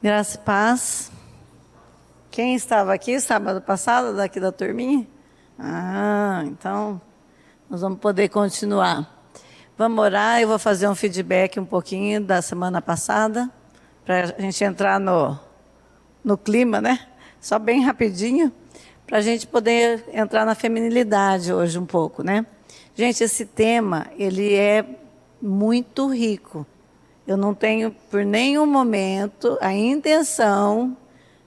Graça e paz. Quem estava aqui sábado passado, daqui da turminha? Então nós vamos poder continuar. Vamos orar, eu vou fazer um feedback um pouquinho da semana passada, para a gente entrar no clima, né? Só bem rapidinho, para a gente poder entrar na feminilidade hoje um pouco, né? Gente, esse tema, ele é muito rico. Eu não tenho, por nenhum momento, a intenção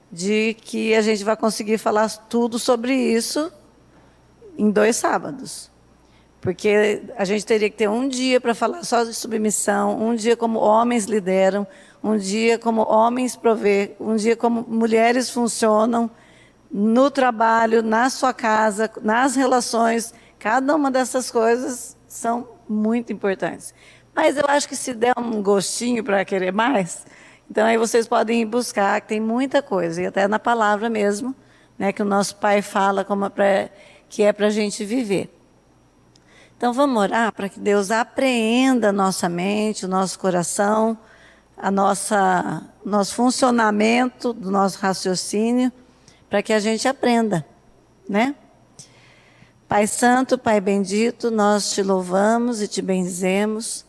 de que a gente vai conseguir falar tudo sobre isso em 2 sábados. Porque a gente teria que ter um dia para falar só de submissão, um dia como homens lideram, um dia como homens provê, um dia como mulheres funcionam no trabalho, na sua casa, nas relações. Cada uma dessas coisas são muito importantes. Mas eu acho que se der um gostinho para querer mais, então aí vocês podem ir buscar, que tem muita coisa, e até na palavra mesmo, né, que o nosso Pai fala que é para a gente viver. Então vamos orar para que Deus apreenda a nossa mente, o nosso coração, nosso funcionamento do nosso raciocínio, para que a gente aprenda, né? Pai Santo, Pai Bendito, nós te louvamos e te bendizemos.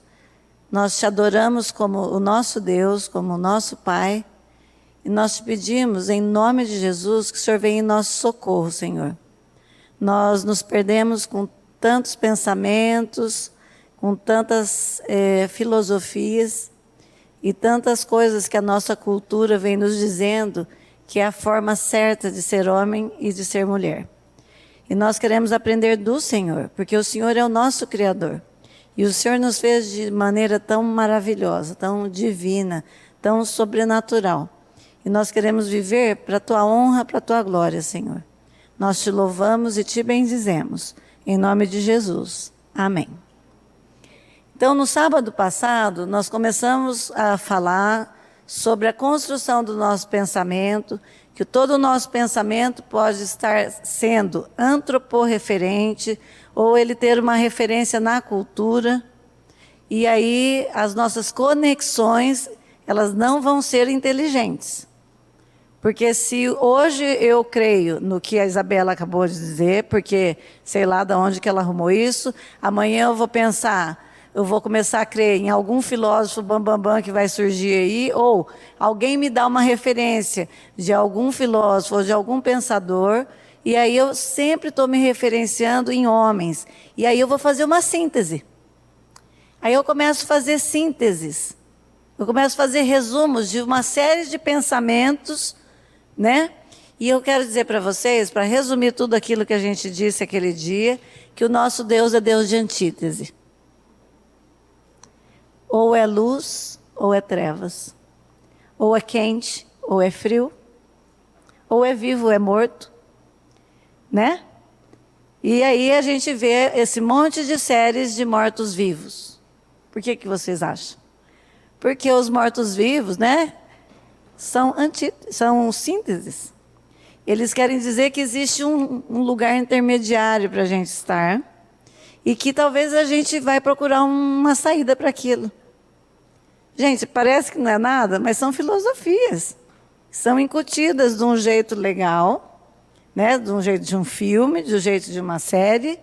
Nós te adoramos como o nosso Deus, como o nosso Pai. E nós te pedimos, em nome de Jesus, que o Senhor venha em nosso socorro, Senhor. Nós nos perdemos com tantos pensamentos, com tantas filosofias e tantas coisas que a nossa cultura vem nos dizendo que é a forma certa de ser homem e de ser mulher. E nós queremos aprender do Senhor, porque o Senhor é o nosso Criador. E o Senhor nos fez de maneira tão maravilhosa, tão divina, tão sobrenatural. E nós queremos viver para a tua honra, para a tua glória, Senhor. Nós te louvamos e te bendizemos. Em nome de Jesus. Amém. Então, no sábado passado, nós começamos a falar sobre a construção do nosso pensamento, que todo o nosso pensamento pode estar sendo antroporreferente, ou ele ter uma referência na cultura, e aí as nossas conexões, elas não vão ser inteligentes. Porque se hoje eu creio no que a Isabela acabou de dizer, porque sei lá de onde que ela arrumou isso, amanhã eu vou pensar, eu vou começar a crer em algum filósofo bambambam que vai surgir aí, ou alguém me dá uma referência de algum filósofo ou de algum pensador, e aí eu sempre estou me referenciando em homens. E aí eu vou fazer uma síntese. Aí eu começo a fazer sínteses. Eu começo a fazer resumos de uma série de pensamentos, né? E eu quero dizer para vocês, para resumir tudo aquilo que a gente disse aquele dia, que o nosso Deus é Deus de antítese. Ou é luz, ou é trevas. Ou é quente, ou é frio. Ou é vivo, ou é morto. Né? E aí a gente vê esse monte de séries de mortos-vivos. Por que vocês acham? Porque os mortos-vivos, né? São sínteses. Eles querem dizer que existe um lugar intermediário para a gente estar e que talvez a gente vai procurar uma saída para aquilo. Gente, parece que não é nada, mas são filosofias. São incutidas de um jeito legal, né? De um jeito de um filme, de um jeito de uma série,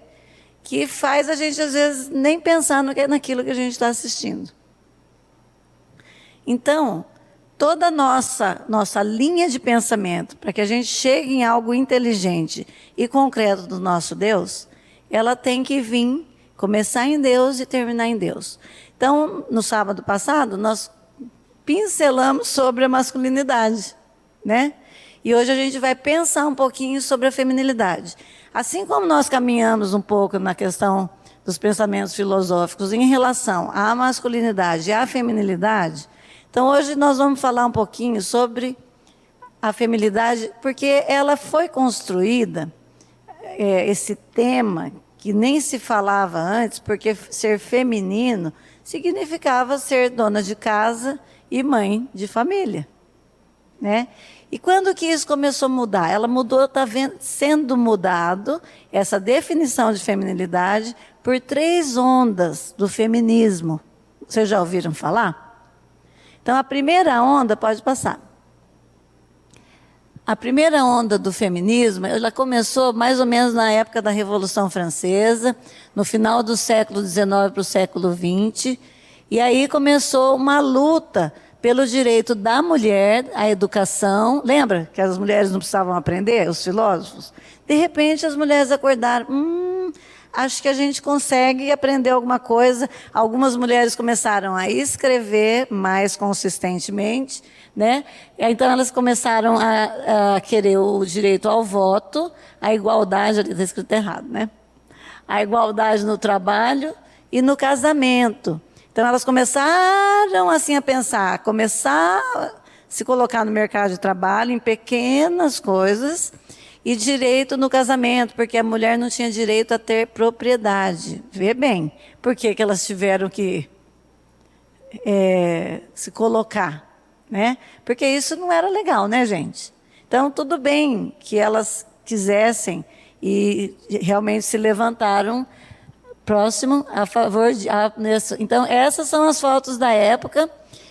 que faz a gente, às vezes, nem pensar naquilo que a gente está assistindo. Então, toda a nossa linha de pensamento, para que a gente chegue em algo inteligente e concreto do nosso Deus, ela tem que vir, começar em Deus e terminar em Deus. Então, no sábado passado, nós pincelamos sobre a masculinidade, né? E hoje a gente vai pensar um pouquinho sobre a feminilidade. Assim como nós caminhamos um pouco na questão dos pensamentos filosóficos em relação à masculinidade e à feminilidade, então hoje nós vamos falar um pouquinho sobre a feminilidade, porque ela foi construída, esse tema, que nem se falava antes, porque ser feminino significava ser dona de casa e mãe de família, né? E quando que isso começou a mudar? Ela mudou, está sendo mudado, essa definição de feminilidade, por 3 ondas do feminismo. Vocês já ouviram falar? Então, a primeira onda, pode passar. A primeira onda do feminismo, ela começou mais ou menos na época da Revolução Francesa, no final do século XIX para o século XX, e aí começou uma luta pelo direito da mulher à educação. Lembra que as mulheres não precisavam aprender, os filósofos? De repente as mulheres acordaram, acho que a gente consegue aprender alguma coisa. Algumas mulheres começaram a escrever mais consistentemente, né? Então elas começaram a querer o direito ao voto, a igualdade, ali está escrito errado, né? A igualdade no trabalho e no casamento. Então elas começaram assim a pensar, começar a se colocar no mercado de trabalho em pequenas coisas e direito no casamento, porque a mulher não tinha direito a ter propriedade. Vê bem, por que elas tiveram que se colocar, né? Porque isso não era legal, né, gente? Então, tudo bem que elas quisessem e realmente se levantaram próximo a favor de... Então, essas são as fotos da época.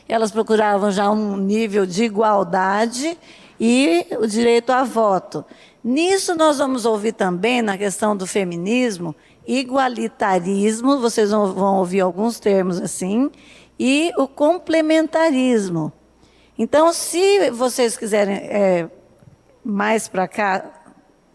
Elas procuravam já um nível de igualdade e o direito a voto. Nisso nós vamos ouvir também, na questão do feminismo, igualitarismo, vocês vão ouvir alguns termos assim, e o complementarismo. Então, se vocês quiserem mais para cá,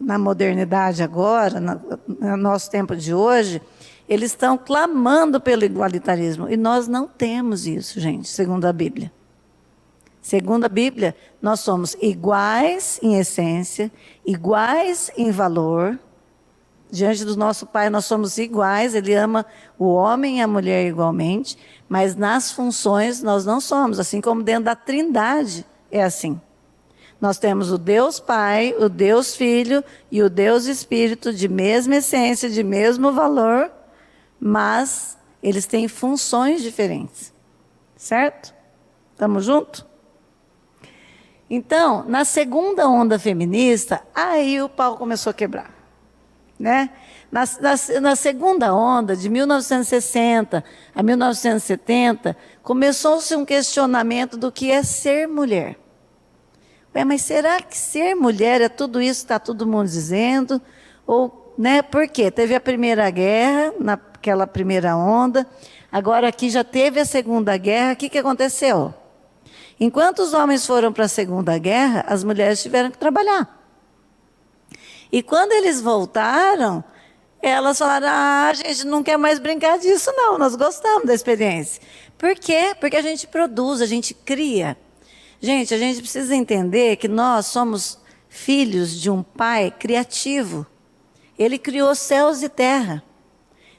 na modernidade agora, no nosso tempo de hoje, eles estão clamando pelo igualitarismo. E nós não temos isso, gente, segundo a Bíblia. Segundo a Bíblia, nós somos iguais em essência, iguais em valor. Diante do nosso Pai, nós somos iguais. Ele ama o homem e a mulher igualmente. Mas nas funções, nós não somos. Assim como dentro da Trindade é assim. Nós temos o Deus Pai, o Deus Filho e o Deus Espírito de mesma essência, de mesmo valor, mas eles têm funções diferentes. Certo? Estamos juntos? Então, na segunda onda feminista, aí o pau começou a quebrar. Né? Na segunda onda, de 1960 a 1970, começou-se um questionamento do que é ser mulher. Mas será que ser mulher é tudo isso que está todo mundo dizendo? Ou, né, por quê? Teve a Primeira Guerra, naquela primeira onda, agora aqui já teve a Segunda Guerra, o que aconteceu? Enquanto os homens foram para a Segunda Guerra, as mulheres tiveram que trabalhar. E quando eles voltaram, elas falaram, a gente não quer mais brincar disso não, nós gostamos da experiência. Por quê? Porque a gente produz, a gente cria. Gente, a gente precisa entender que nós somos filhos de um pai criativo. Ele criou céus e terra.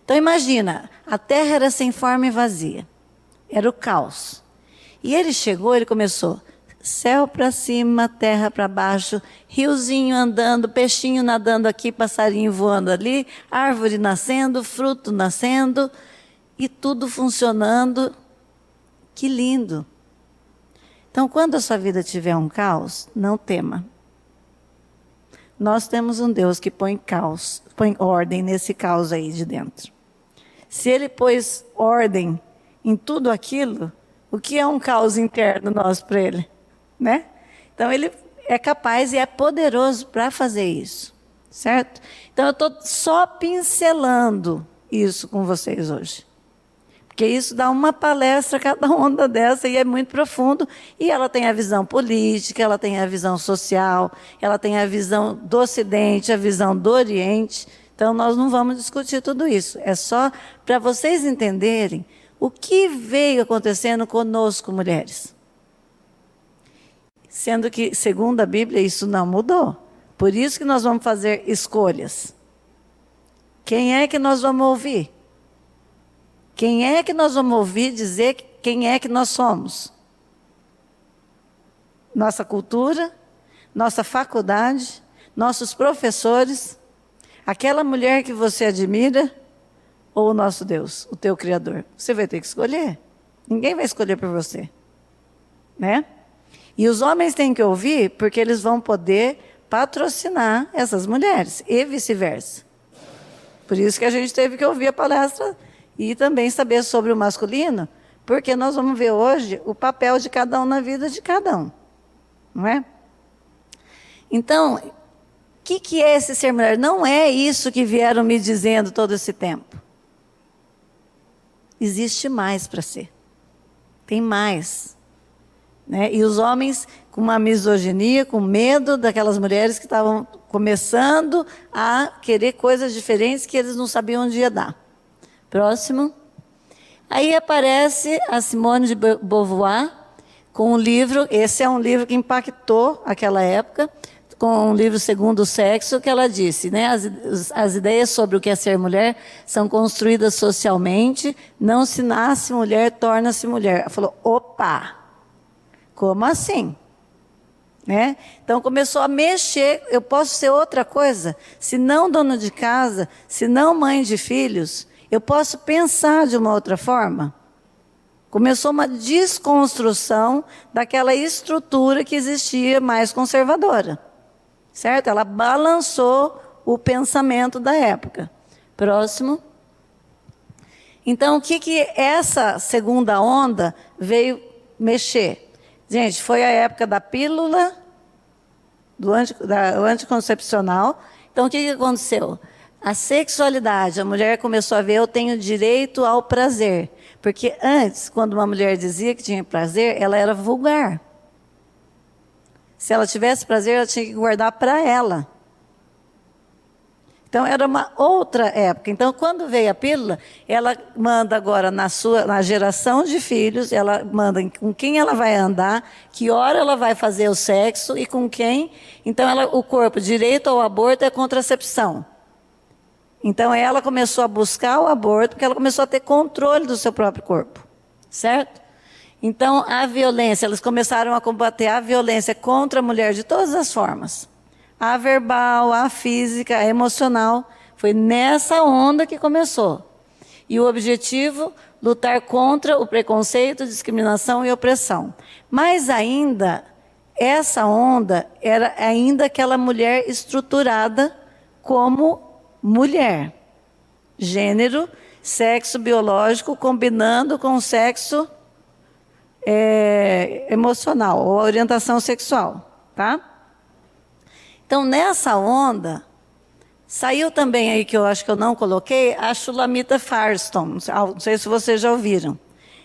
Então imagina, a terra era sem forma e vazia. Era o caos. E ele chegou, ele começou, céu para cima, terra para baixo, riozinho andando, peixinho nadando aqui, passarinho voando ali, árvore nascendo, fruto nascendo, e tudo funcionando. Que lindo! Então, quando a sua vida tiver um caos, não tema. Nós temos um Deus que põe caos, põe ordem nesse caos aí de dentro. Se Ele pôs ordem em tudo aquilo, o que é um caos interno nosso para Ele? Né? Então, Ele é capaz e é poderoso para fazer isso. Certo? Então, eu estou só pincelando isso com vocês hoje. Porque isso dá uma palestra cada onda dessa e é muito profundo. E ela tem a visão política, ela tem a visão social, ela tem a visão do Ocidente, a visão do Oriente. Então, nós não vamos discutir tudo isso. É só para vocês entenderem o que veio acontecendo conosco, mulheres. Sendo que, segundo a Bíblia, isso não mudou. Por isso que nós vamos fazer escolhas. Quem é que nós vamos ouvir? Quem é que nós vamos ouvir dizer quem é que nós somos? Nossa cultura, nossa faculdade, nossos professores, aquela mulher que você admira ou o nosso Deus, o teu Criador? Você vai ter que escolher. Ninguém vai escolher por você. Né? E os homens têm que ouvir porque eles vão poder patrocinar essas mulheres e vice-versa. Por isso que a gente teve que ouvir a palestra e também saber sobre o masculino, porque nós vamos ver hoje o papel de cada um na vida de cada um. Não é? Então, o que é esse ser mulher? Não é isso que vieram me dizendo todo esse tempo. Existe mais para ser. Tem mais. Né? E os homens com uma misoginia, com medo daquelas mulheres que estavam começando a querer coisas diferentes que eles não sabiam onde ia dar. Próximo. Aí aparece a Simone de Beauvoir com um livro, esse é um livro que impactou aquela época, com o livro Segundo o Sexo, que ela disse, né, as ideias sobre o que é ser mulher são construídas socialmente, não se nasce mulher, torna-se mulher. Ela falou, opa, como assim? Né? Então começou a mexer, eu posso ser outra coisa? Se não dona de casa, se não mãe de filhos, eu posso pensar de uma outra forma? Começou uma desconstrução daquela estrutura que existia mais conservadora. Certo? Ela balançou o pensamento da época. Próximo. Então, o que essa segunda onda veio mexer? Gente, foi a época da pílula, do anticoncepcional. Então, o que aconteceu? A sexualidade, a mulher começou a ver, eu tenho direito ao prazer. Porque antes, quando uma mulher dizia que tinha prazer, ela era vulgar. Se ela tivesse prazer, ela tinha que guardar para ela. Então, era uma outra época. Então, quando veio a pílula, ela manda agora na geração de filhos, ela manda com quem ela vai andar, que hora ela vai fazer o sexo e com quem. Então, o corpo, direito ao aborto é contracepção. Então, ela começou a buscar o aborto, porque ela começou a ter controle do seu próprio corpo. Certo? Então, a violência, elas começaram a combater a violência contra a mulher de todas as formas. A verbal, a física, a emocional. Foi nessa onda que começou. E o objetivo, lutar contra o preconceito, discriminação e opressão. Mas ainda, essa onda era ainda aquela mulher estruturada como mulher. Gênero, sexo biológico, combinando com o sexo emocional, ou orientação sexual, tá? Então, nessa onda, saiu também aí, que eu acho que eu não coloquei, a Shulamita Firestone, não sei se vocês já ouviram,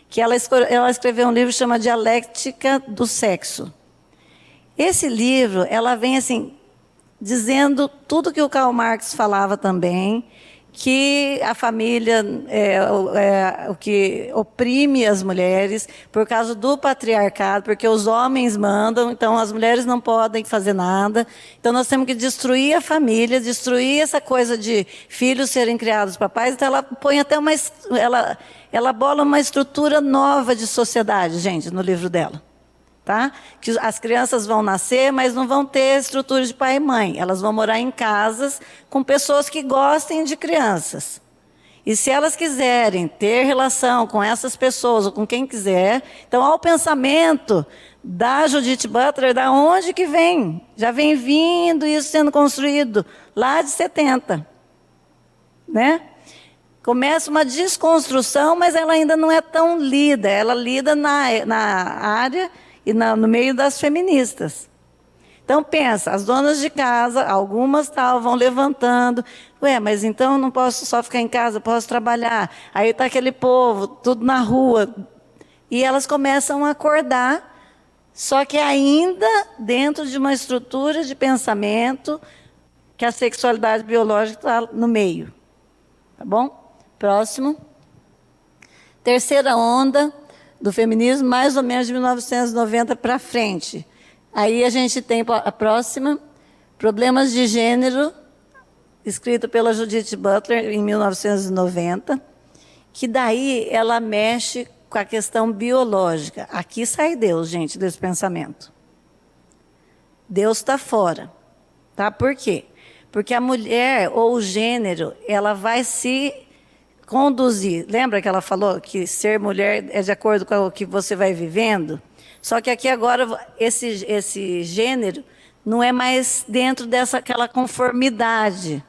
que ela escreveu um livro que chama Dialética do Sexo. Esse livro, ela vem assim, dizendo tudo que o Karl Marx falava também, que a família é o que oprime as mulheres por causa do patriarcado, porque os homens mandam, então as mulheres não podem fazer nada. Então nós temos que destruir a família, destruir essa coisa de filhos serem criados por pais. Então ela põe até ela bola uma estrutura nova de sociedade, gente, no livro dela. Tá? Que as crianças vão nascer, mas não vão ter estrutura de pai e mãe. Elas vão morar em casas com pessoas que gostem de crianças. E se elas quiserem ter relação com essas pessoas ou com quem quiser, então ao pensamento da Judith Butler, da onde que vem? Já vem vindo isso sendo construído lá de 70. Né? Começa uma desconstrução, mas ela ainda não é tão lida. Ela lida na área e no meio das feministas. Então pensa, as donas de casa, algumas vão levantando, mas então eu não posso só ficar em casa, posso trabalhar. Aí está aquele povo, tudo na rua. E elas começam a acordar, só que ainda dentro de uma estrutura de pensamento que a sexualidade biológica está no meio. Tá bom? Próximo. Terceira onda do feminismo, mais ou menos de 1990 para frente. Aí a gente tem a próxima, Problemas de Gênero, escrito pela Judith Butler em 1990, que daí ela mexe com a questão biológica. Aqui sai Deus, gente, desse pensamento. Deus está fora. Tá? Por quê? Porque a mulher ou o gênero, ela vai se conduzir. Lembra que ela falou que ser mulher é de acordo com o que você vai vivendo? Só que aqui agora esse gênero não é mais dentro aquela conformidade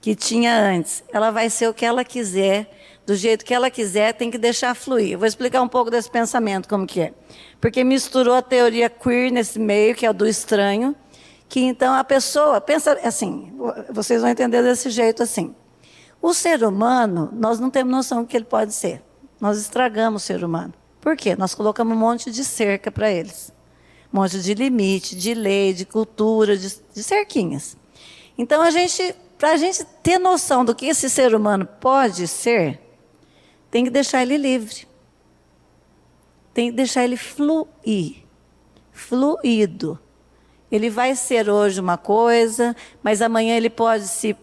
que tinha antes. Ela vai ser o que ela quiser, do jeito que ela quiser, tem que deixar fluir. Eu vou explicar um pouco desse pensamento, como que é. Porque misturou a teoria queer nesse meio, que é o do estranho, que então a pessoa, pensa assim, vocês vão entender desse jeito assim. O ser humano, nós não temos noção do que ele pode ser. Nós estragamos o ser humano. Por quê? Nós colocamos um monte de cerca para eles. Um monte de limite, de lei, de cultura, de cerquinhas. Então, para a gente ter noção do que esse ser humano pode ser, tem que deixar ele livre. Tem que deixar ele fluir. Fluido. Ele vai ser hoje uma coisa, mas amanhã ele pode se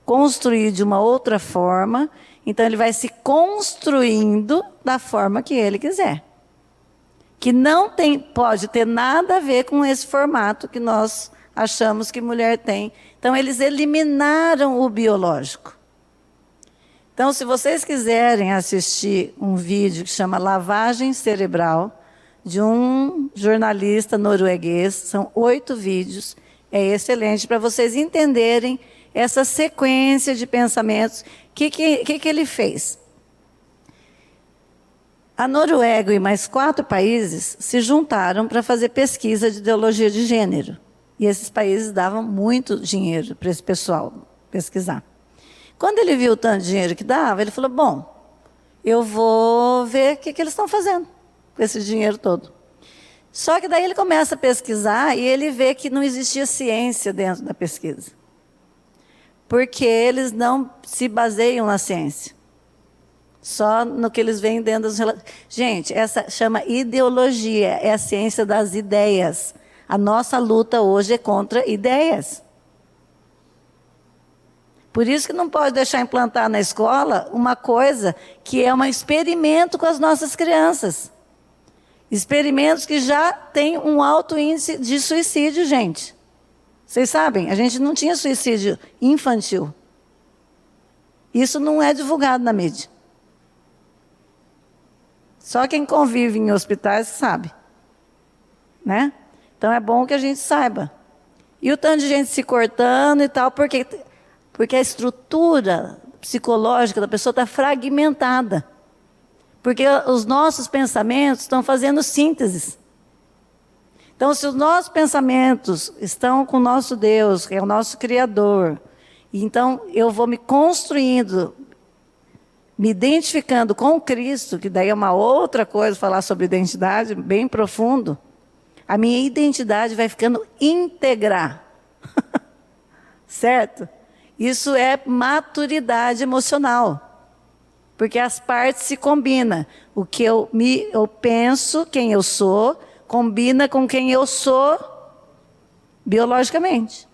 construir de uma outra forma. Então, ele vai se construindo da forma que ele quiser. Que não pode ter nada a ver com esse formato que nós achamos que mulher tem. Então, eles eliminaram o biológico. Então, se vocês quiserem assistir um vídeo que chama Lavagem Cerebral, de um jornalista norueguês, são 8 vídeos, é excelente para vocês entenderem essa sequência de pensamentos. O que ele fez? A Noruega e mais 4 países se juntaram para fazer pesquisa de ideologia de gênero. E esses países davam muito dinheiro para esse pessoal pesquisar. Quando ele viu o tanto de dinheiro que dava, ele falou, bom, eu vou ver o que eles estão fazendo com esse dinheiro todo. Só que daí ele começa a pesquisar e ele vê que não existia ciência dentro da pesquisa. Porque eles não se baseiam na ciência. Só no que eles veem dentro das relações. Gente, essa chama ideologia, é a ciência das ideias. A nossa luta hoje é contra ideias. Por isso que não pode deixar implantar na escola uma coisa que é um experimento com as nossas crianças. Experimentos que já têm um alto índice de suicídio, gente. Vocês sabem, a gente não tinha suicídio infantil. Isso não é divulgado na mídia. Só quem convive em hospitais sabe. Né? Então é bom que a gente saiba. E o tanto de gente se cortando e tal, porque a estrutura psicológica da pessoa está fragmentada. Porque os nossos pensamentos estão fazendo sínteses. Então, se os nossos pensamentos estão com o nosso Deus, que é o nosso Criador, então eu vou me construindo, me identificando com Cristo, que daí é uma outra coisa, falar sobre identidade, bem profundo, a minha identidade vai ficando íntegra. Certo? Isso é maturidade emocional. Porque as partes se combinam. O que eu penso, quem eu sou, combina com quem eu sou biologicamente.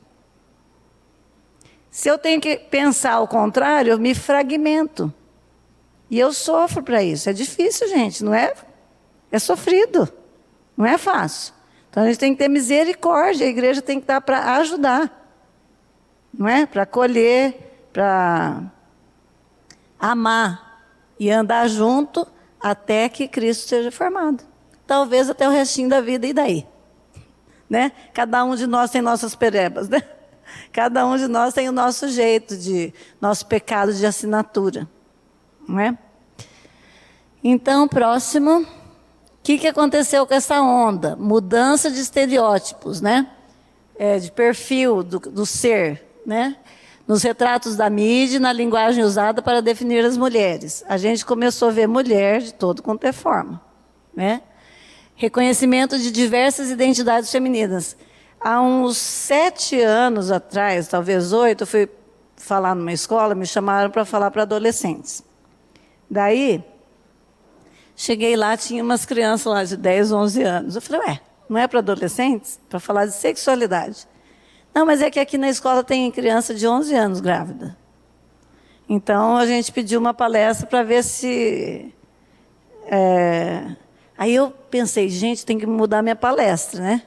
Se eu tenho que pensar ao contrário, eu me fragmento. E eu sofro para isso. É difícil, gente, não é? É sofrido. Não é fácil. Então a gente tem que ter misericórdia. A igreja tem que estar para ajudar. Não é? Para acolher, para amar. E andar junto até que Cristo seja formado. Talvez até o restinho da vida, e daí? Né? Cada um de nós tem nossas perebas, né? Cada um de nós tem o nosso jeito, nosso pecado de assinatura. Não é? Então, próximo. O que aconteceu com essa onda? Mudança de estereótipos, né? De perfil do ser, né? Nos retratos da mídia e na linguagem usada para definir as mulheres. A gente começou a ver mulher de todo quanto é forma. Né? Reconhecimento de diversas identidades femininas. Há uns 7 anos atrás, talvez 8, eu fui falar numa escola, me chamaram para falar para adolescentes. Daí, cheguei lá, tinha umas crianças lá de 10, 11 anos. Eu falei, não é para adolescentes? Para falar de sexualidade. Não, mas é que aqui na escola tem criança de 11 anos grávida. Então, a gente pediu uma palestra para ver se... Aí eu pensei, gente, tem que mudar minha palestra, né?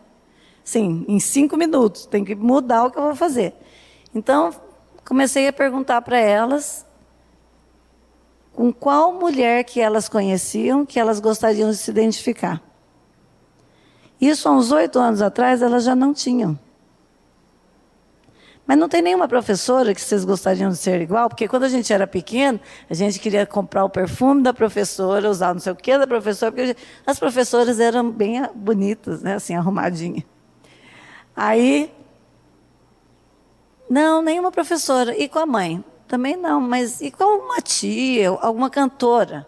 Sim, em 5 minutos, tem que mudar o que eu vou fazer. Então, comecei a perguntar para elas com qual mulher que elas conheciam, que elas gostariam de se identificar. Isso há uns 8 anos atrás, elas já não tinham. Mas não tem nenhuma professora que vocês gostariam de ser igual, porque quando a gente era pequeno, a gente queria comprar o perfume da professora, usar não sei o que da professora, porque as professoras eram bem bonitas, né, assim, arrumadinhas. Aí, não, nenhuma professora. E com a mãe? Também não, mas e com uma tia, alguma cantora?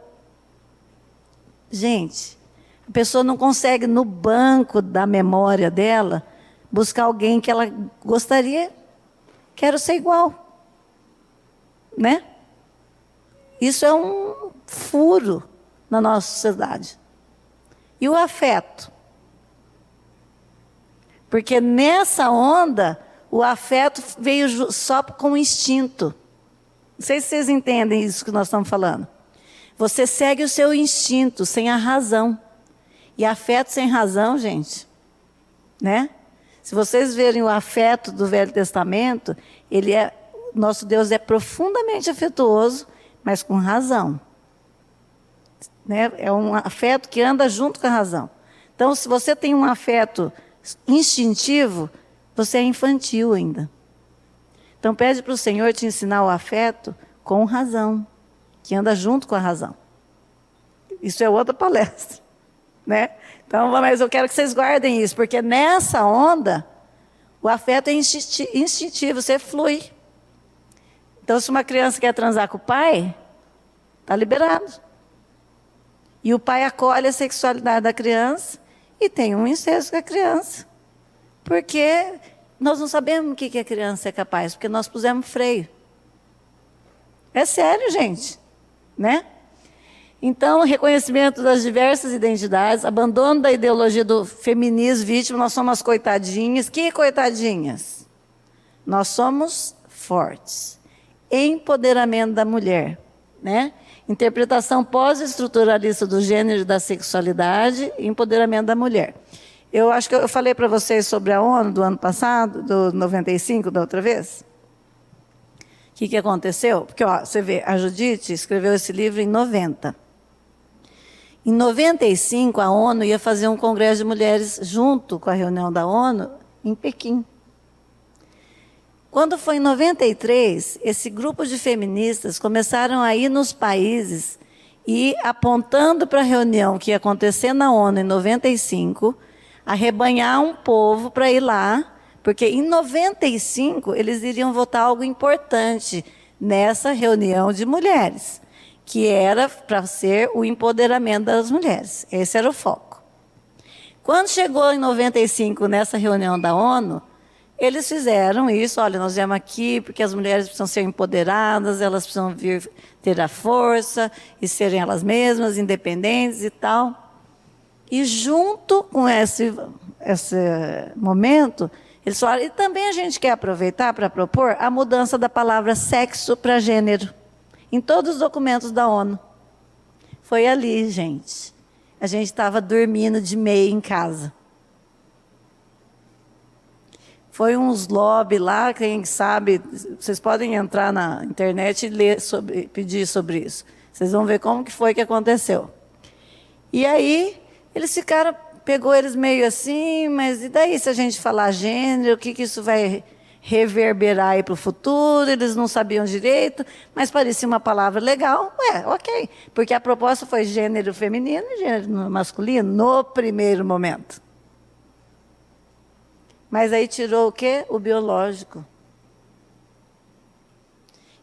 Gente, a pessoa não consegue, no banco da memória dela, buscar alguém que ela gostaria, quero ser igual. Né? Isso é um furo na nossa sociedade. E o afeto? Porque nessa onda, o afeto veio só com instinto. Não sei se vocês entendem isso que nós estamos falando. Você segue o seu instinto, sem a razão. E afeto sem razão, gente, né? Se vocês verem o afeto do Velho Testamento, nosso Deus é profundamente afetuoso, mas com razão. Né? É um afeto que anda junto com a razão. Então, se você tem um afeto instintivo, você é infantil ainda. Então, pede para o Senhor te ensinar o afeto com razão, que anda junto com a razão. Isso é outra palestra, né? Então, mas eu quero que vocês guardem isso, porque nessa onda, o afeto é instintivo, você flui. Então, se uma criança quer transar com o pai, está liberado. E o pai acolhe a sexualidade da criança e tem um incesto com a criança. Porque nós não sabemos o que a criança é capaz, porque nós pusemos freio. É sério, gente, né? Então, reconhecimento das diversas identidades, abandono da ideologia do feminismo vítima, nós somos as coitadinhas. Que coitadinhas? Nós somos fortes. Empoderamento da mulher, né? Interpretação pós-estruturalista do gênero e da sexualidade, empoderamento da mulher. Eu acho que eu falei para vocês sobre a ONU do ano passado, do 95, da outra vez. O que aconteceu? Porque, ó, você vê, a Judite escreveu esse livro em 90. Em 95, a ONU ia fazer um congresso de mulheres junto com a reunião da ONU em Pequim. Quando foi em 93, esse grupo de feministas começaram a ir nos países e apontando para a reunião que ia acontecer na ONU em 95, arrebanhar um povo para ir lá, porque em 95 eles iriam votar algo importante nessa reunião de mulheres, que era para ser o empoderamento das mulheres. Esse era o foco. Quando chegou em 95 nessa reunião da ONU, eles fizeram isso, olha, nós viemos aqui porque as mulheres precisam ser empoderadas, elas precisam vir ter a força e serem elas mesmas, independentes e tal. E junto com esse momento, eles falaram, e também a gente quer aproveitar para propor a mudança da palavra sexo para gênero, em todos os documentos da ONU. Foi ali, gente. A gente estava dormindo de meia em casa. Foi uns lobby lá, quem sabe, vocês podem entrar na internet e ler pedir sobre isso. Vocês vão ver como que foi que aconteceu. E aí, eles ficaram, pegou eles meio assim, mas e daí se a gente falar gênero, o que isso vai reverberar aí para o futuro? Eles não sabiam direito, mas parecia uma palavra legal. Ok, porque a proposta foi gênero feminino e gênero masculino no primeiro momento. Mas aí tirou o quê? O biológico.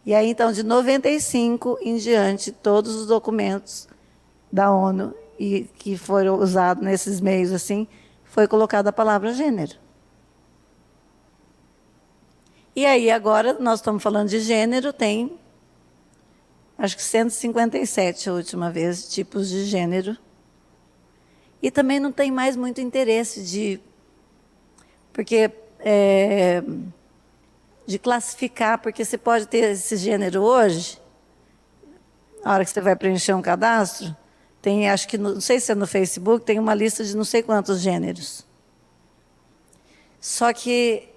E aí, então, de 95 em diante, todos os documentos da ONU e que foram usados nesses meios assim, foi colocada a palavra gênero. E aí, agora, nós estamos falando de gênero, tem, acho que 157 a última vez, tipos de gênero. E também não tem mais muito interesse porque de classificar, porque você pode ter esse gênero hoje, na hora que você vai preencher um cadastro, tem, acho que, não sei se é no Facebook, tem uma lista de não sei quantos gêneros. Só que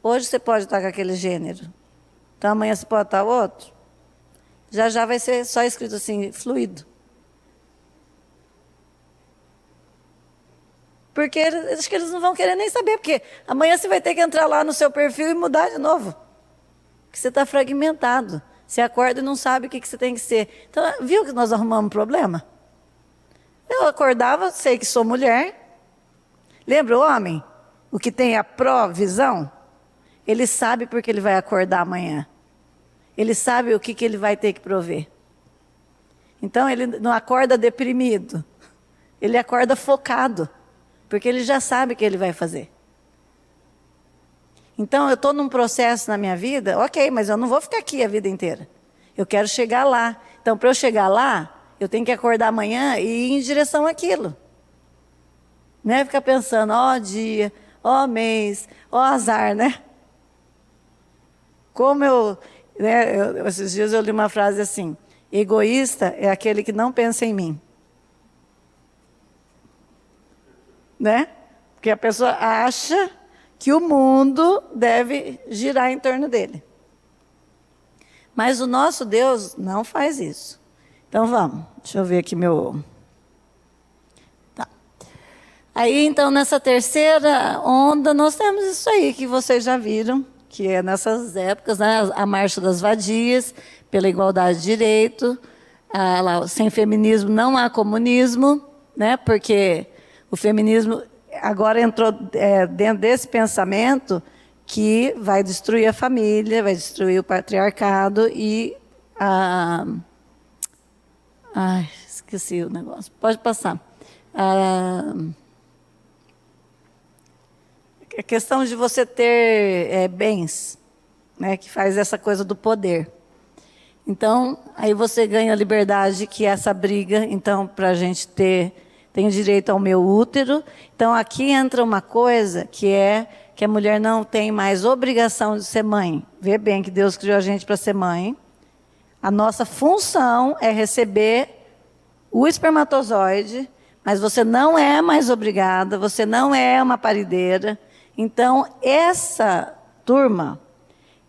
hoje você pode estar com aquele gênero, então amanhã você pode estar outro. Já vai ser só escrito assim, fluido. Porque acho que eles não vão querer nem saber, porque amanhã você vai ter que entrar lá no seu perfil e mudar de novo. Porque você está fragmentado. Você acorda e não sabe o que você tem que ser. Então, viu que nós arrumamos um problema? Eu acordava, sei que sou mulher. Lembra o homem? o que tem a provisão, ele sabe porque ele vai acordar amanhã. Ele sabe o que ele vai ter que prover. Então ele não acorda deprimido, ele acorda focado, porque ele já sabe o que ele vai fazer. Então eu estou num processo na minha vida, ok, mas eu não vou ficar aqui a vida inteira. Eu quero chegar lá. Então para eu chegar lá, eu tenho que acordar amanhã e ir em direção àquilo. Não é ficar pensando, ó dia, ó mês, ó azar, né? Como esses dias eu li uma frase assim, egoísta é aquele que não pensa em mim. Né? Porque a pessoa acha que o mundo deve girar em torno dele. Mas o nosso Deus não faz isso. Então vamos, deixa eu ver aqui meu... Tá. Aí então nessa terceira onda nós temos isso aí que vocês já viram, que é nessas épocas, né, a Marcha das Vadias, pela igualdade de direito, sem feminismo não há comunismo, né, porque o feminismo agora entrou dentro desse pensamento que vai destruir a família, vai destruir o patriarcado e Ai, esqueci o negócio. Pode passar. A questão de você ter bens, né, que faz essa coisa do poder. Então, aí você ganha a liberdade, que é essa briga. Então, para a gente tenho direito ao meu útero. Então, aqui entra uma coisa que é que a mulher não tem mais obrigação de ser mãe. Vê bem que Deus criou a gente para ser mãe. A nossa função é receber o espermatozoide, mas você não é mais obrigada, você não é uma parideira. Então, essa turma,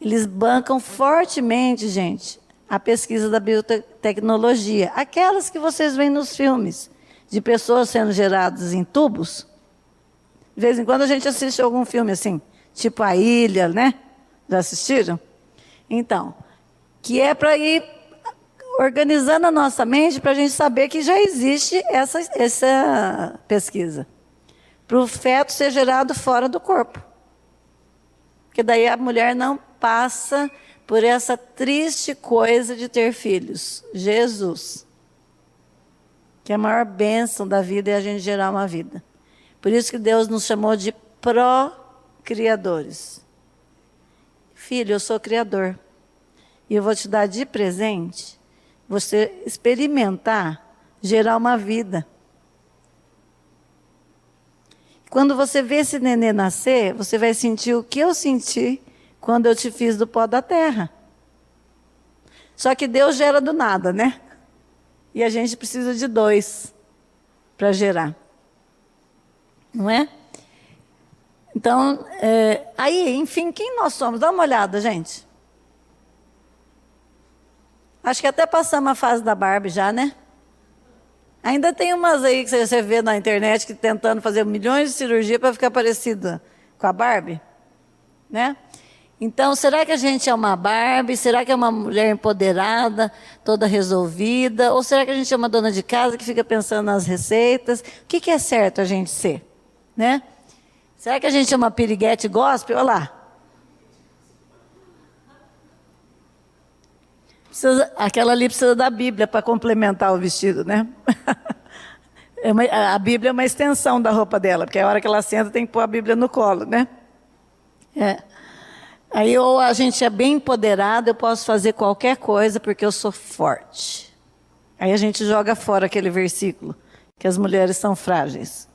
eles bancam fortemente, gente, a pesquisa da biotecnologia. Aquelas que vocês veem nos filmes, de pessoas sendo geradas em tubos. De vez em quando a gente assiste algum filme assim, tipo A Ilha, né? Já assistiram? Então, que é para ir organizando a nossa mente para a gente saber que já existe essa pesquisa. Para o feto ser gerado fora do corpo. Porque daí a mulher não passa por essa triste coisa de ter filhos. Jesus. Que a maior bênção da vida é a gente gerar uma vida. Por isso que Deus nos chamou de procriadores. Filho, eu sou criador. E eu vou te dar de presente você experimentar gerar uma vida. Quando você vê esse nenê nascer, você vai sentir o que eu senti quando eu te fiz do pó da terra. Só que Deus gera do nada, né? E a gente precisa de 2 para gerar. Não é? Então, aí, enfim, quem nós somos? Dá uma olhada, gente. Acho que até passamos a fase da Barbie já, né? Ainda tem umas aí que você vê na internet que tentando fazer milhões de cirurgias para ficar parecida com a Barbie, né? Então, será que a gente é uma Barbie? Será que é uma mulher empoderada, toda resolvida? Ou será que a gente é uma dona de casa que fica pensando nas receitas? O que é certo a gente ser, né? Será que a gente é uma piriguete gospel? Olha lá. Aquela ali precisa da Bíblia para complementar o vestido, né? A Bíblia é uma extensão da roupa dela, porque a hora que ela senta tem que pôr a Bíblia no colo, né? Aí ou a gente é bem empoderado, eu posso fazer qualquer coisa porque eu sou forte. Aí a gente joga fora aquele versículo, que as mulheres são frágeis.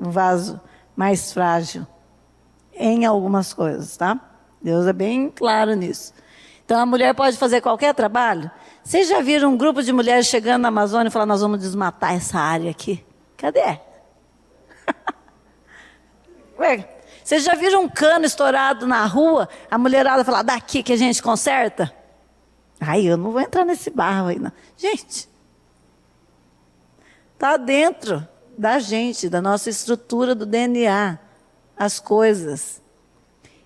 Um vaso mais frágil em algumas coisas, tá? Deus é bem claro nisso. Então, a mulher pode fazer qualquer trabalho. Vocês já viram um grupo de mulheres chegando na Amazônia e falando, nós vamos desmatar essa área aqui? Cadê? Ué, vocês já viram um cano estourado na rua? A mulherada fala, daqui que a gente conserta? Ai, eu não vou entrar nesse barro aí, não. Gente, está dentro da gente, da nossa estrutura do DNA, as coisas.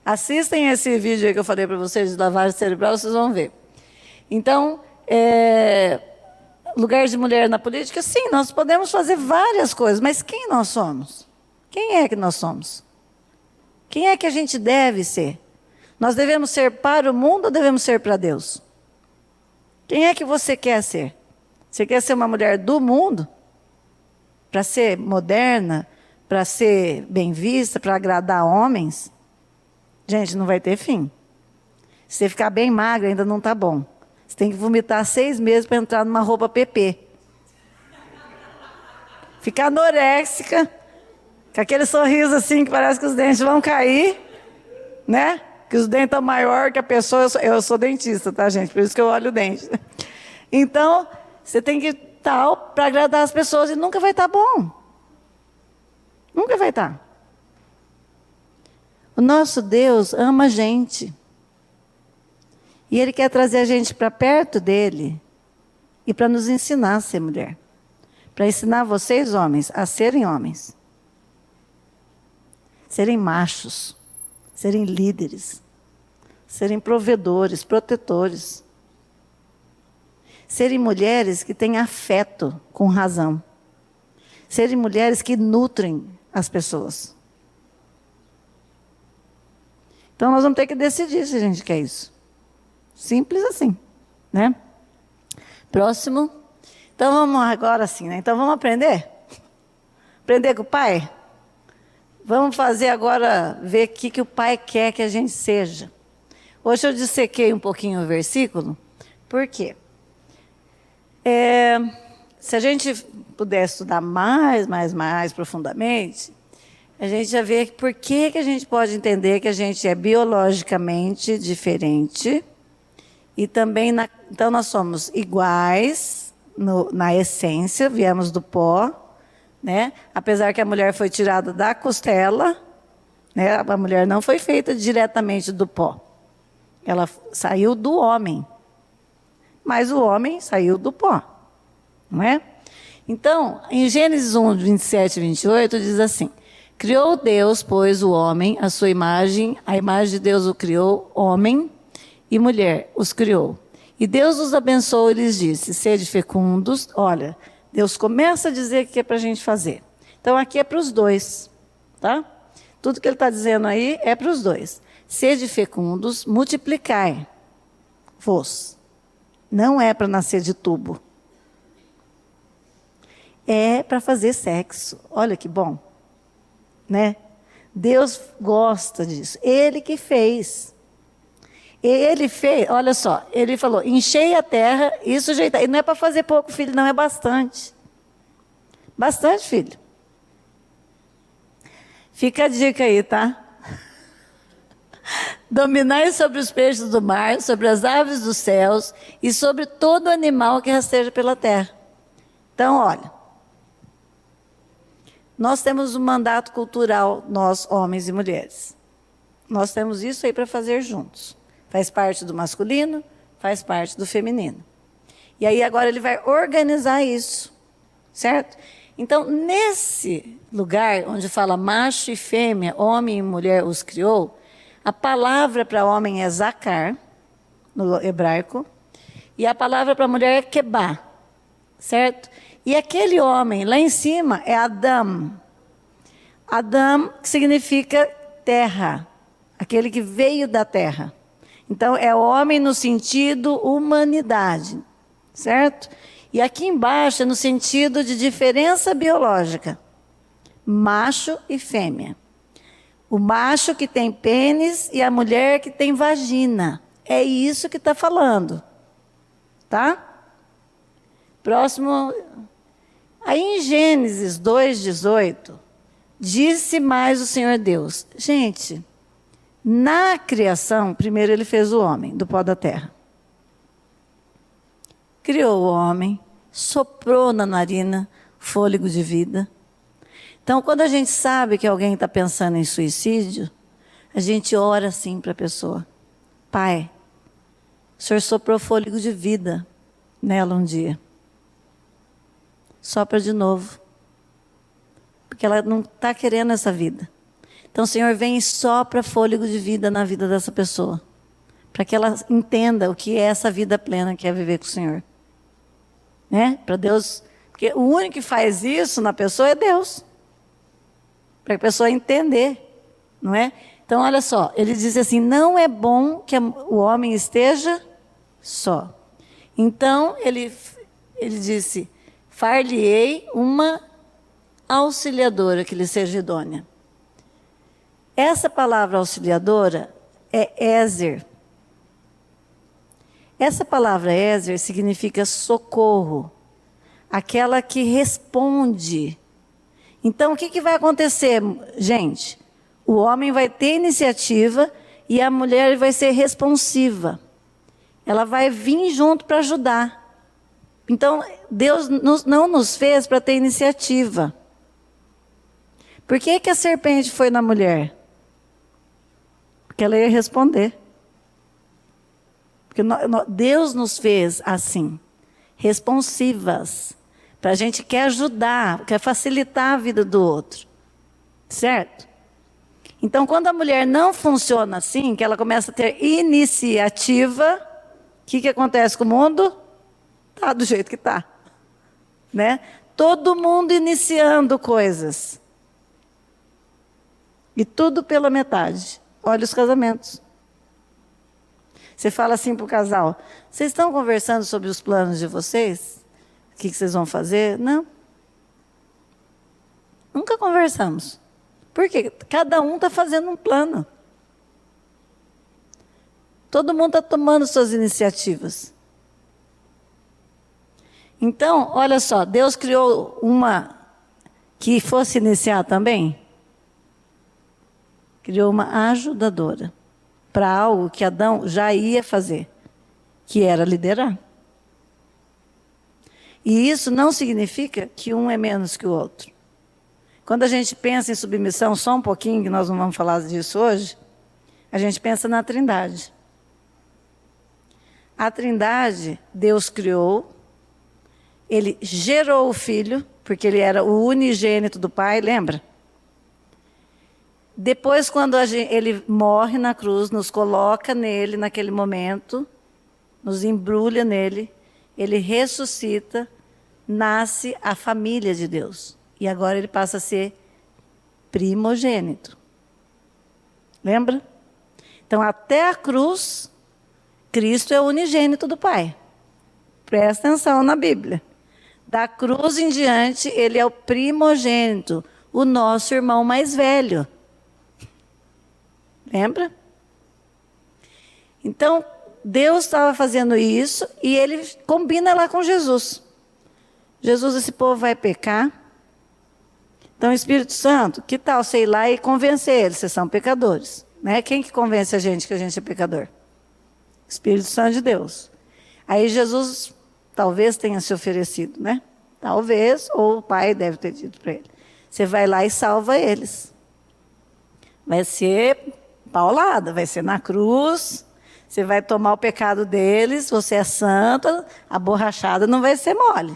Assistem esse vídeo aí que eu falei para vocês de lavagem cerebral, vocês vão ver. Então, lugar de mulher na política, sim, nós podemos fazer várias coisas, mas quem nós somos? Quem é que nós somos? Quem é que a gente deve ser? Nós devemos ser para o mundo ou devemos ser para Deus? Quem é que você quer ser? Você quer ser uma mulher do mundo? Para ser moderna? Para ser bem vista? Para agradar homens? Gente, não vai ter fim. Se você ficar bem magra, ainda não está bom. Você tem que vomitar 6 meses para entrar numa roupa PP. Ficar anoréxica, com aquele sorriso assim que parece que os dentes vão cair, né? Que os dentes estão maiores que a pessoa. Eu sou dentista, tá, gente? Por isso que eu olho o dente. Então, você tem que estar para agradar as pessoas e nunca vai estar bom. Nunca vai estar. O nosso Deus ama a gente. E Ele quer trazer a gente para perto dEle e para nos ensinar a ser mulher. Para ensinar vocês, homens, a serem homens. Serem machos. Serem líderes. Serem provedores, protetores. Serem mulheres que têm afeto com razão. Serem mulheres que nutrem as pessoas. Então nós vamos ter que decidir se a gente quer isso. Simples assim, né? Próximo. Então vamos agora assim, né? Então vamos aprender? Aprender com o pai? Vamos fazer agora, ver o que o pai quer que a gente seja. Hoje eu dissequei um pouquinho o versículo. Por quê? Se a gente puder estudar mais profundamente, a gente já vê por que a gente pode entender que a gente é biologicamente diferente. E também, então nós somos iguais na essência, viemos do pó, né? Apesar que a mulher foi tirada da costela, né? A mulher não foi feita diretamente do pó. Ela saiu do homem, mas o homem saiu do pó, não é? Então, em Gênesis 1, 27 e 28, diz assim: criou Deus, pois, o homem, a sua imagem, a imagem de Deus o criou, homem e mulher os criou. E Deus os abençoou e lhes disse: sede fecundos. Olha, Deus começa a dizer o que é para a gente fazer. Então aqui é para os dois, tá? Tudo que ele está dizendo aí é para os dois. Sede fecundos, multiplicai-vos. Não é para nascer de tubo. É para fazer sexo. Olha que bom, né? Deus gosta disso. Ele que fez. Ele fez, olha só, ele falou: enchei a terra e sujeitai. E não é para fazer pouco, filho, não, é bastante. Bastante, filho. Fica a dica aí, tá? Dominai sobre os peixes do mar, sobre as aves dos céus e sobre todo animal que rasteja pela terra. Então, olha, nós temos um mandato cultural, nós, homens e mulheres. Nós temos isso aí para fazer juntos. Faz parte do masculino, faz parte do feminino. E aí agora ele vai organizar isso, certo? Então, nesse lugar onde fala macho e fêmea, homem e mulher os criou, a palavra para homem é zakar, no hebraico, e a palavra para mulher é kebá, certo? E aquele homem lá em cima é Adam. Adam significa terra, aquele que veio da terra. Então, é homem no sentido humanidade, certo? E aqui embaixo é no sentido de diferença biológica. Macho e fêmea. O macho que tem pênis e a mulher que tem vagina. É isso que está falando. Tá? Próximo. Aí em Gênesis 2,18, disse mais o Senhor Deus. Gente, na criação, primeiro ele fez o homem do pó da terra. Criou o homem, soprou na narina fôlego de vida. Então, quando a gente sabe que alguém está pensando em suicídio, a gente ora assim para a pessoa: Pai, o Senhor soprou fôlego de vida nela um dia. Sopra de novo. Porque ela não está querendo essa vida. Então, o Senhor vem e sopra fôlego de vida na vida dessa pessoa. Para que ela entenda o que é essa vida plena que é viver com o Senhor. Né? Para Deus. Porque o único que faz isso na pessoa é Deus. Para a pessoa entender. Não é? Então, olha só, ele diz assim, não é bom que o homem esteja só. Então, ele disse, far-lhe-ei uma auxiliadora que lhe seja idônea. Essa palavra auxiliadora é ézer. Essa palavra ézer significa socorro, aquela que responde. Então, o que vai acontecer, gente? O homem vai ter iniciativa e a mulher vai ser responsiva. Ela vai vir junto para ajudar. Então, Deus não nos fez para ter iniciativa. Por que a serpente foi na mulher? Porque ela ia responder. Porque Deus nos fez assim, responsivas. Para a gente quer ajudar, quer facilitar a vida do outro. Certo? Então, quando a mulher não funciona assim, que ela começa a ter iniciativa, o que acontece com o mundo? Está do jeito que está. Né? Todo mundo iniciando coisas. E tudo pela metade. Olha os casamentos. Você fala assim para o casal, vocês estão conversando sobre os planos de vocês? O que vocês vão fazer? Não. Nunca conversamos. Por quê? Cada um está fazendo um plano. Todo mundo está tomando suas iniciativas. Então, olha só, Deus criou uma que fosse iniciar também. Criou uma ajudadora para algo que Adão já ia fazer, que era liderar. E isso não significa que um é menos que o outro. Quando a gente pensa em submissão, só um pouquinho, que nós não vamos falar disso hoje, a gente pensa na Trindade. A Trindade, Deus criou, Ele gerou o Filho, porque Ele era o unigênito do Pai, lembra? Depois, quando Ele morre na cruz, nos coloca nele naquele momento, nos embrulha nele, Ele ressuscita, nasce a família de Deus. E agora Ele passa a ser primogênito. Lembra? Então, até a cruz, Cristo é o unigênito do Pai. Presta atenção na Bíblia. Da cruz em diante, Ele é o primogênito, o nosso irmão mais velho. Lembra? Então, Deus estava fazendo isso e Ele combina lá com Jesus. Jesus, esse povo vai pecar. Então, Espírito Santo, que tal você ir lá e convencer eles? Vocês são pecadores. Né? Quem que convence a gente que a gente é pecador? Espírito Santo de Deus. Aí Jesus talvez tenha se oferecido, né? Talvez, ou o pai deve ter dito para ele. Você vai lá e salva eles. Vai ser paulada, vai ser na cruz, você vai tomar o pecado deles, você é santa, a borrachada não vai ser mole.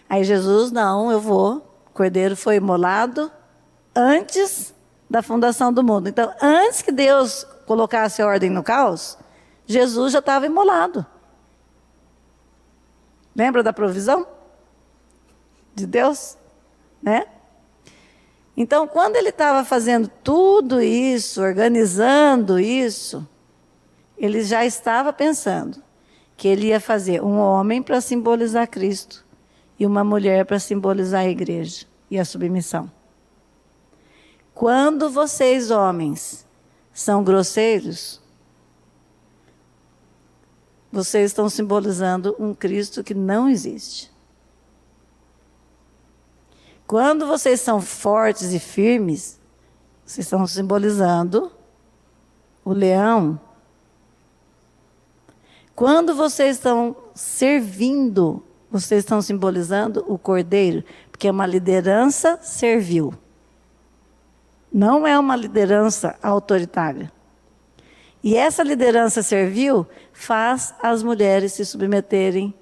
Aí Jesus, não, eu vou. O cordeiro foi imolado antes da fundação do mundo. Então, antes que Deus colocasse ordem no caos, Jesus já estava imolado. Lembra da provisão de Deus? Né? Então, quando ele estava fazendo tudo isso, organizando isso, ele já estava pensando que ele ia fazer um homem para simbolizar Cristo e uma mulher para simbolizar a igreja e a submissão. Quando vocês, homens, são grosseiros, vocês estão simbolizando um Cristo que não existe. Quando vocês são fortes e firmes, vocês estão simbolizando o leão. Quando vocês estão servindo, vocês estão simbolizando o cordeiro, porque é uma liderança servil. Não é uma liderança autoritária. E essa liderança servil faz as mulheres se submeterem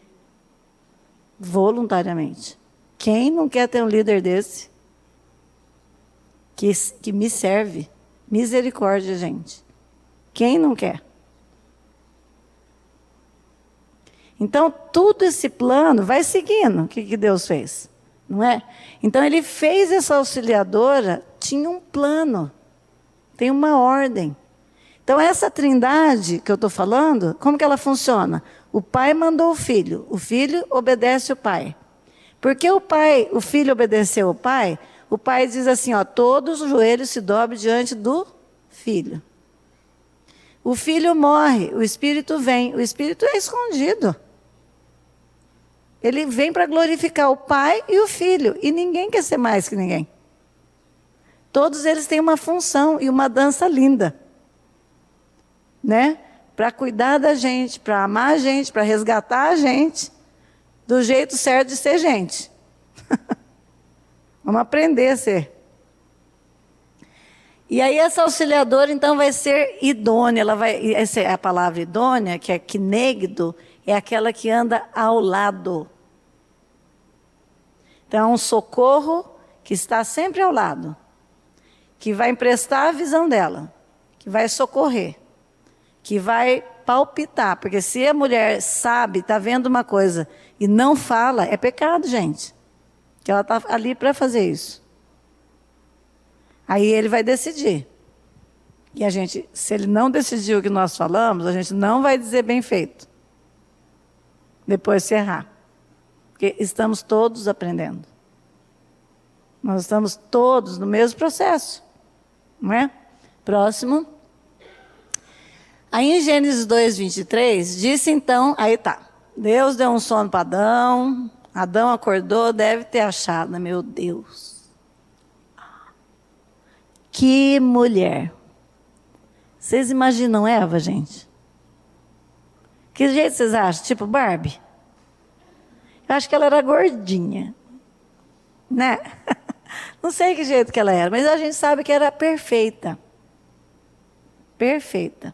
voluntariamente. Quem não quer ter um líder desse? Que me serve? Misericórdia, gente. Quem não quer? Então, tudo esse plano vai seguindo. O que Deus fez? Não é? Então, Ele fez essa auxiliadora, tinha um plano. Tem uma ordem. Então, essa trindade que eu estou falando, como que ela funciona? O pai mandou o filho obedece o pai. Porque o filho obedeceu o pai diz assim, ó, todos os joelhos se dobrem diante do filho. O filho morre, o espírito vem, o espírito é escondido. Ele vem para glorificar o pai e o filho, e ninguém quer ser mais que ninguém. Todos eles têm uma função e uma dança linda, né? Para cuidar da gente, para amar a gente, para resgatar a gente, do jeito certo de ser gente. Vamos aprender a ser. E aí essa auxiliadora, então, vai ser idônea. Essa é a palavra idônea, que é kinegdo, é aquela que anda ao lado. Então, é um socorro que está sempre ao lado, que vai emprestar a visão dela, que vai socorrer, que vai palpitar. Porque se a mulher sabe, está vendo uma coisa e não fala, é pecado, gente. Que ela está ali para fazer isso. Aí ele vai decidir. E a gente, se ele não decidir o que nós falamos, a gente não vai dizer bem feito. Depois se errar. Porque estamos todos aprendendo. Nós estamos todos no mesmo processo. Não é? Próximo. Aí em Gênesis 2:23, disse então, aí tá. Deus deu um sono para Adão. Adão acordou, deve ter achado, meu Deus. Que mulher. Vocês imaginam Eva, gente? Que jeito vocês acham? Tipo Barbie? Eu acho que ela era gordinha. Né? Não sei que jeito que ela era, mas a gente sabe que era perfeita. Perfeita.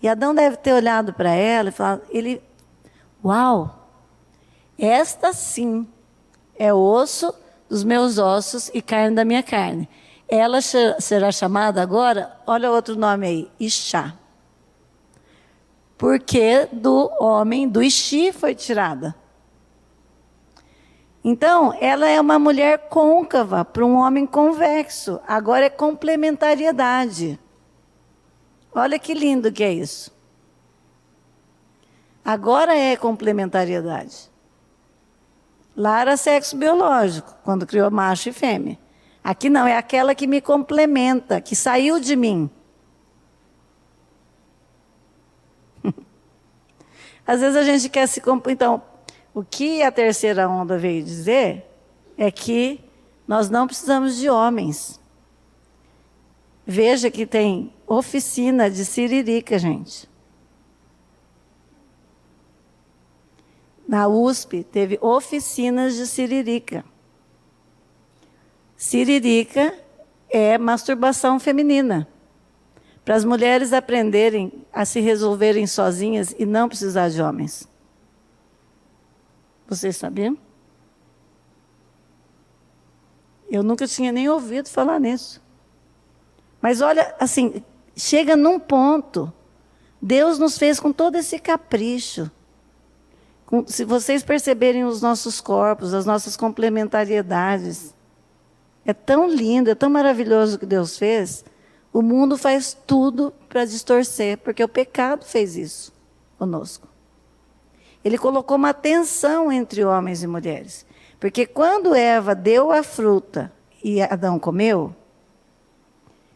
E Adão deve ter olhado para ela e falado, uau! Esta sim é osso dos meus ossos e carne da minha carne. Ela será chamada agora, olha outro nome aí, Ixá. Porque do homem, do Ixi, foi tirada. Então, ela é uma mulher côncava para um homem convexo. Agora é complementariedade. Olha que lindo que é isso. Agora é complementariedade. Lá era sexo biológico, quando criou macho e fêmea. Aqui não, é aquela que me complementa, que saiu de mim. Às vezes a gente quer se... Então, o que a terceira onda veio dizer é que nós não precisamos de homens. Veja que tem oficina de siririca, gente. Na USP, teve oficinas de siririca. Siririca é masturbação feminina. Para as mulheres aprenderem a se resolverem sozinhas e não precisar de homens. Vocês sabiam? Eu nunca tinha nem ouvido falar nisso. Mas olha, assim, chega num ponto. Deus nos fez com todo esse capricho. Se vocês perceberem os nossos corpos, as nossas complementariedades, é tão lindo, é tão maravilhoso o que Deus fez. O mundo faz tudo para distorcer, porque o pecado fez isso conosco. Ele colocou uma tensão entre homens e mulheres. Porque quando Eva deu a fruta e Adão comeu,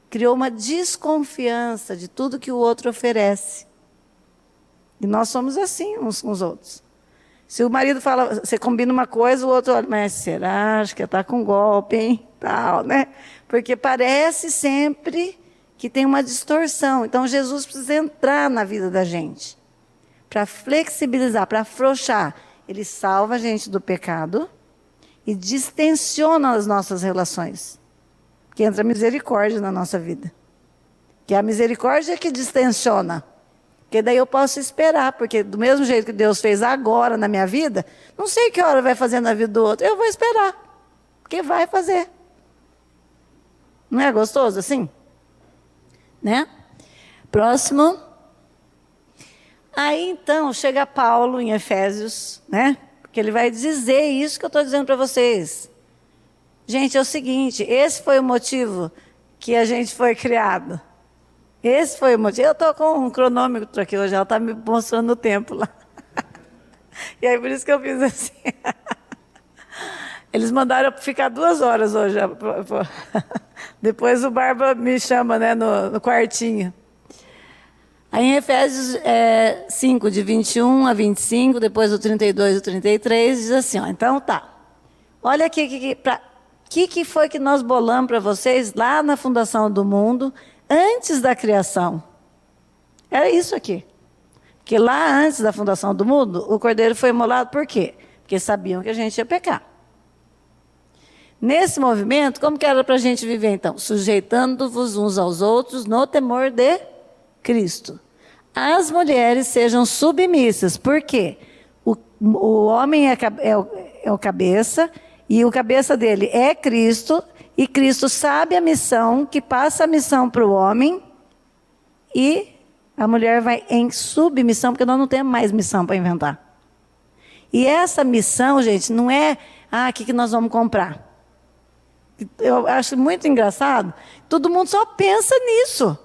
criou uma desconfiança de tudo que o outro oferece. E nós somos assim uns com os outros. Se o marido fala, você combina uma coisa, o outro olha, mas será? Acho que está com golpe, hein? Tal, né? Porque parece sempre que tem uma distorção. Então, Jesus precisa entrar na vida da gente. Para flexibilizar, para afrouxar. Ele salva a gente do pecado e distensiona as nossas relações. Que entra a misericórdia na nossa vida. Que é a misericórdia que distensiona. Porque daí eu posso esperar, porque do mesmo jeito que Deus fez agora na minha vida, não sei que hora vai fazer na vida do outro, eu vou esperar, porque vai fazer. Não é gostoso assim? Né? Próximo. Aí então chega Paulo em Efésios, né? Porque ele vai dizer isso que eu estou dizendo para vocês. Gente, é o seguinte, esse foi o motivo que a gente foi criado. Esse foi o motivo. Eu estou com um cronômetro aqui hoje, ela está me mostrando o tempo lá. E aí por isso que eu fiz assim. Eles mandaram eu ficar 2 horas hoje. Depois o Barba me chama, né, no quartinho. Aí em Efésios 5, de 21 a 25, depois o 32 e o 33, diz assim, ó, então tá. Olha aqui, que foi que nós bolamos para vocês lá na fundação do mundo, antes da criação. Era isso aqui. Porque lá antes da fundação do mundo, o cordeiro foi imolado por quê? Porque sabiam que a gente ia pecar. Nesse movimento, como que era para a gente viver então? Sujeitando-vos uns aos outros no temor de Cristo. As mulheres sejam submissas. Por quê? O homem é o cabeça, e o cabeça dele é Cristo, e Cristo sabe a missão, que passa a missão para o homem, e a mulher vai em submissão, porque nós não temos mais missão para inventar. E essa missão, gente, não é, o que nós vamos comprar? Eu acho muito engraçado, todo mundo só pensa nisso.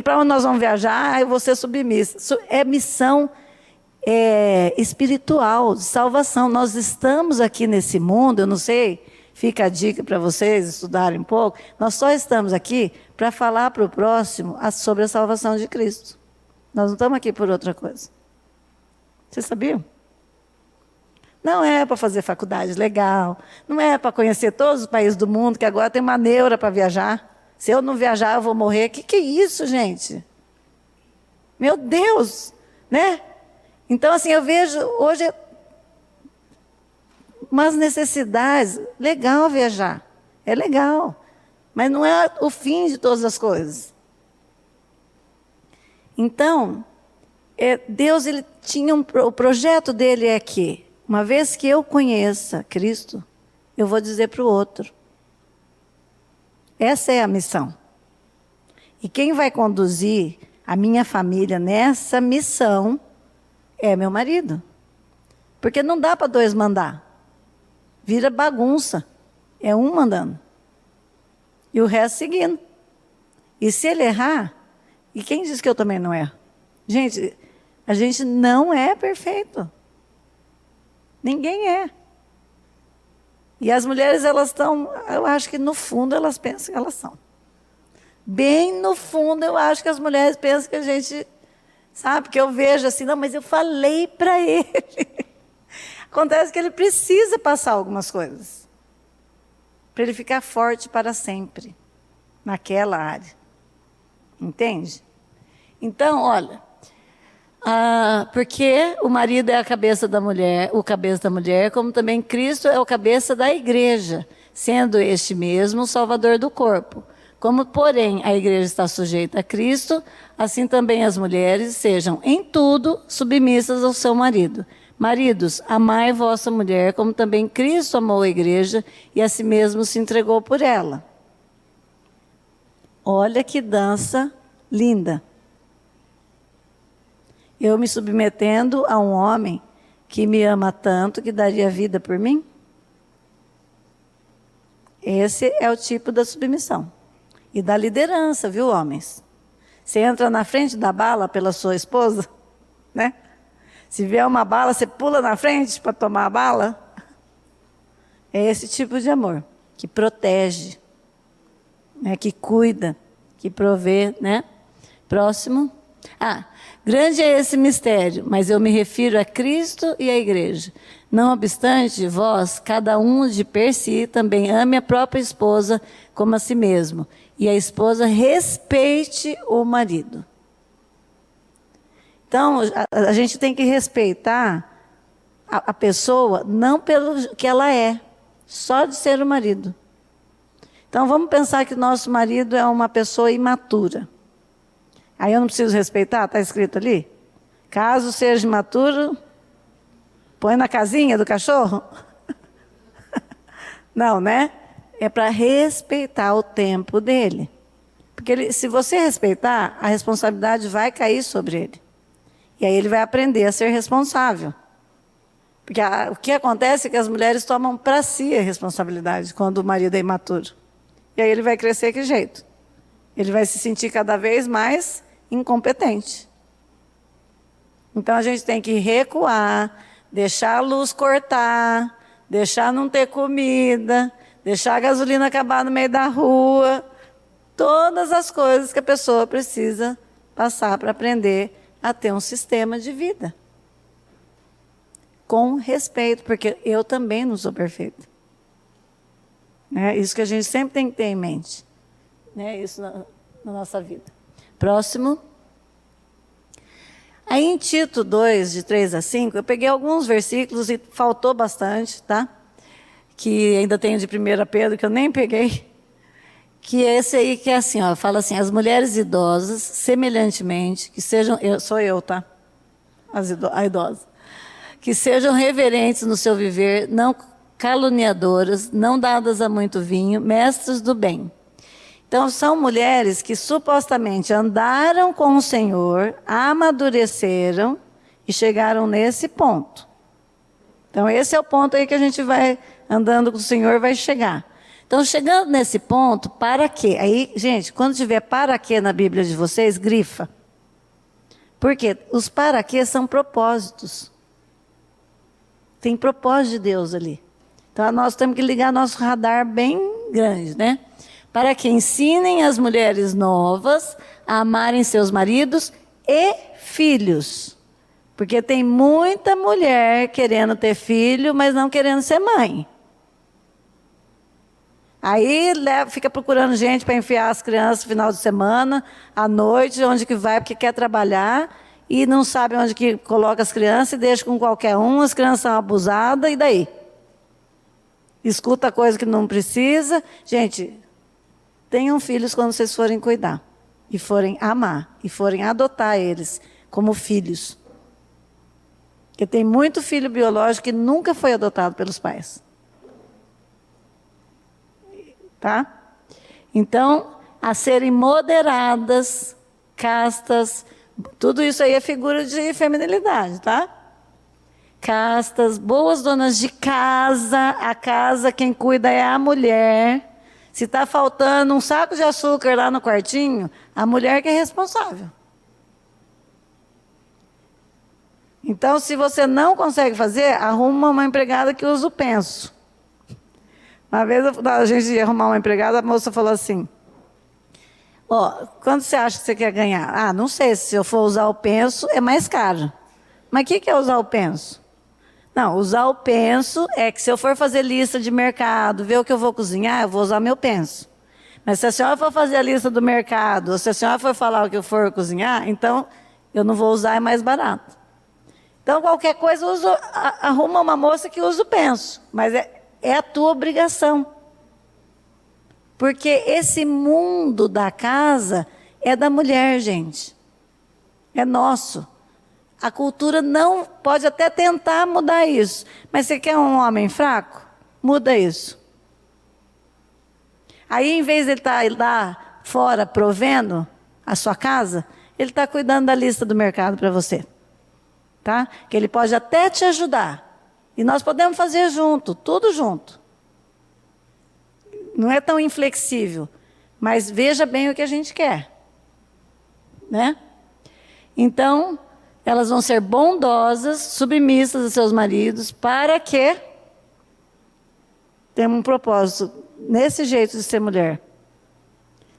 Para onde nós vamos viajar, eu vou ser submissa. É missão espiritual, de salvação. Nós estamos aqui nesse mundo, eu não sei, fica a dica para vocês estudarem um pouco. Nós só estamos aqui para falar para o próximo sobre a salvação de Cristo. Nós não estamos aqui por outra coisa. Vocês sabiam? Não é para fazer faculdade legal, não é para conhecer todos os países do mundo, que agora tem uma neura para viajar. Se eu não viajar, eu vou morrer. Que é isso, gente? Meu Deus, né? Então, assim, eu vejo hoje umas necessidades. Legal viajar, é legal, mas não é o fim de todas as coisas. Então, Deus, ele tinha o projeto dele é que, uma vez que eu conheça Cristo, eu vou dizer para o outro. Essa é a missão. E quem vai conduzir a minha família nessa missão é meu marido. Porque não dá para 2 mandar. Vira bagunça. É um mandando. E o resto seguindo. E se ele errar, e quem diz que eu também não erro? Gente, a gente não é perfeito. Ninguém é. E as mulheres, elas estão, eu acho que no fundo elas pensam que elas são. Bem no fundo eu acho que as mulheres pensam que a gente, sabe, porque eu vejo assim, não, mas eu falei para ele. Acontece que ele precisa passar algumas coisas. Para ele ficar forte para sempre. Naquela área. Entende? Então, olha... porque o marido é a cabeça da mulher, o cabeça da mulher, como também Cristo é o cabeça da igreja, sendo este mesmo o salvador do corpo. Como, porém, a igreja está sujeita a Cristo, assim também as mulheres sejam, em tudo, submissas ao seu marido. Maridos, amai vossa mulher, como também Cristo amou a igreja e a si mesmo se entregou por ela. Olha que dança linda. Eu me submetendo a um homem que me ama tanto que daria vida por mim? Esse é o tipo da submissão. E da liderança, viu, homens? Você entra na frente da bala pela sua esposa, né? Se vier uma bala, você pula na frente para tomar a bala. É esse tipo de amor, que protege, né? Que cuida, que provê, né? Próximo. Grande é esse mistério, mas eu me refiro a Cristo e à igreja. Não obstante, vós, cada um de per si, também ame a própria esposa como a si mesmo. E a esposa respeite o marido. Então, a gente tem que respeitar a pessoa, não pelo que ela é, só de ser o marido. Então, vamos pensar que nosso marido é uma pessoa imatura. Aí eu não preciso respeitar, está escrito ali? Caso seja imaturo, põe na casinha do cachorro? Não, né? É para respeitar o tempo dele. Porque se você respeitar, a responsabilidade vai cair sobre ele. E aí ele vai aprender a ser responsável. Porque o que acontece é que as mulheres tomam para si a responsabilidade quando o marido é imaturo. E aí ele vai crescer que jeito? Ele vai se sentir cada vez mais incompetente. Então a gente tem que recuar, deixar a luz cortar, deixar não ter comida, deixar a gasolina acabar no meio da rua. Todas as coisas que a pessoa precisa passar para aprender a ter um sistema de vida. Com respeito, porque eu também não sou perfeita. É isso que a gente sempre tem que ter em mente. Isso na nossa vida. Próximo. Aí em Tito 2, de 3 a 5, eu peguei alguns versículos e faltou bastante, tá? Que ainda tenho de 1 Pedro, que eu nem peguei. Que é esse aí que é assim, ó, fala assim, as mulheres idosas, semelhantemente, que sejam, sou eu, tá? A idosa. Que sejam reverentes no seu viver, não caluniadoras, não dadas a muito vinho, mestras do bem. Então, são mulheres que supostamente andaram com o Senhor, amadureceram e chegaram nesse ponto. Então, esse é o ponto aí que a gente vai andando com o Senhor, vai chegar. Então, chegando nesse ponto, para quê? Aí, gente, quando tiver para quê na Bíblia de vocês, grifa. Por quê? Os para quê são propósitos. Tem propósito de Deus ali. Então, nós temos que ligar nosso radar bem grande, né? Para que ensinem as mulheres novas a amarem seus maridos e filhos. Porque tem muita mulher querendo ter filho, mas não querendo ser mãe. Aí fica procurando gente para enfiar as crianças no final de semana, à noite, onde que vai, porque quer trabalhar, e não sabe onde que coloca as crianças e deixa com qualquer um, as crianças são abusadas, e daí? Escuta coisa que não precisa. Gente, tenham filhos quando vocês forem cuidar, e forem amar, e forem adotar eles como filhos. Porque tem muito filho biológico que nunca foi adotado pelos pais. Tá? Então, a serem moderadas, castas, tudo isso aí é figura de feminilidade, tá? Castas, boas donas de casa, a casa quem cuida é a mulher. Se está faltando um saco de açúcar lá no quartinho, a mulher que é responsável. Então, se você não consegue fazer, arruma uma empregada que usa o penso. Uma vez a gente ia arrumar uma empregada, a moça falou assim, quanto você acha que você quer ganhar? Ah, não sei, se eu for usar o penso, é mais caro. Mas o que é usar o penso? Não, usar o penso é que se eu for fazer lista de mercado, ver o que eu vou cozinhar, eu vou usar meu penso. Mas se a senhora for fazer a lista do mercado, ou se a senhora for falar o que eu for cozinhar, então eu não vou usar, é mais barato. Então, qualquer coisa, arruma uma moça que usa o penso, mas é a tua obrigação. Porque esse mundo da casa é da mulher, gente. É nosso. A cultura não pode até tentar mudar isso. Mas você quer um homem fraco? Muda isso. Aí, em vez de ele estar lá fora provendo a sua casa, ele está cuidando da lista do mercado para você. Tá? Que ele pode até te ajudar. E nós podemos fazer junto, tudo junto. Não é tão inflexível, mas veja bem o que a gente quer. Né? Então, elas vão ser bondosas, submissas a seus maridos, para que tenham um propósito nesse jeito de ser mulher.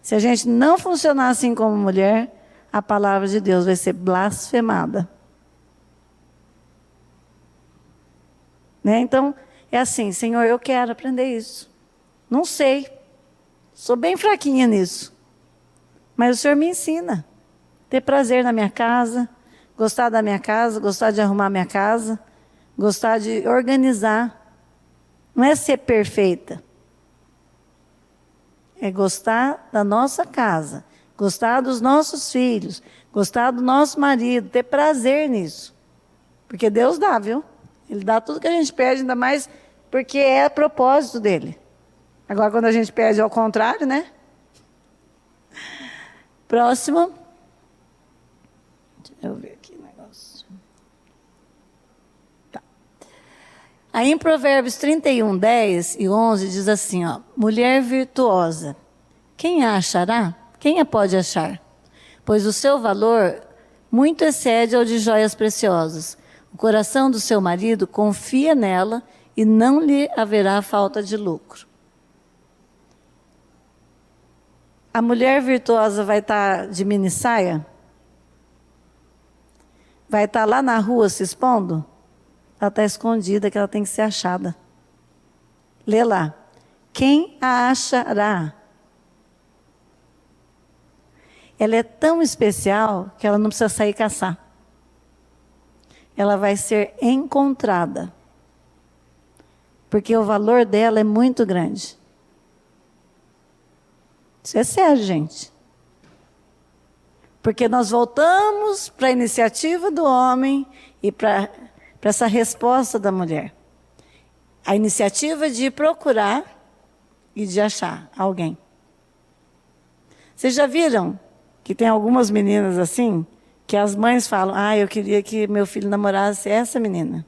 Se a gente não funcionar assim como mulher, a palavra de Deus vai ser blasfemada. Né? Então, é assim, Senhor, eu quero aprender isso. Não sei, sou bem fraquinha nisso. Mas o Senhor me ensina. Ter prazer na minha casa, gostar da minha casa, gostar de arrumar minha casa, gostar de organizar. Não é ser perfeita. É gostar da nossa casa, gostar dos nossos filhos, gostar do nosso marido, ter prazer nisso. Porque Deus dá, viu? Ele dá tudo que a gente pede, ainda mais porque é a propósito dele. Agora, quando a gente pede ao contrário, né? Próximo. Deixa eu ver aqui o negócio. Tá. Aí em Provérbios 31, 10 e 11 diz assim, mulher virtuosa, quem a achará? Quem a pode achar? Pois o seu valor muito excede ao de joias preciosas. O coração do seu marido confia nela e não lhe haverá falta de lucro. A mulher virtuosa vai estar de mini saia? Vai estar lá na rua se expondo? Ela está escondida, que ela tem que ser achada. Lê lá. Quem a achará? Ela é tão especial que ela não precisa sair caçar. Ela vai ser encontrada. Porque o valor dela é muito grande. Isso é sério, gente. Porque nós voltamos para a iniciativa do homem e para essa resposta da mulher. A iniciativa de procurar e de achar alguém. Vocês já viram que tem algumas meninas assim, que as mães falam, eu queria que meu filho namorasse essa menina.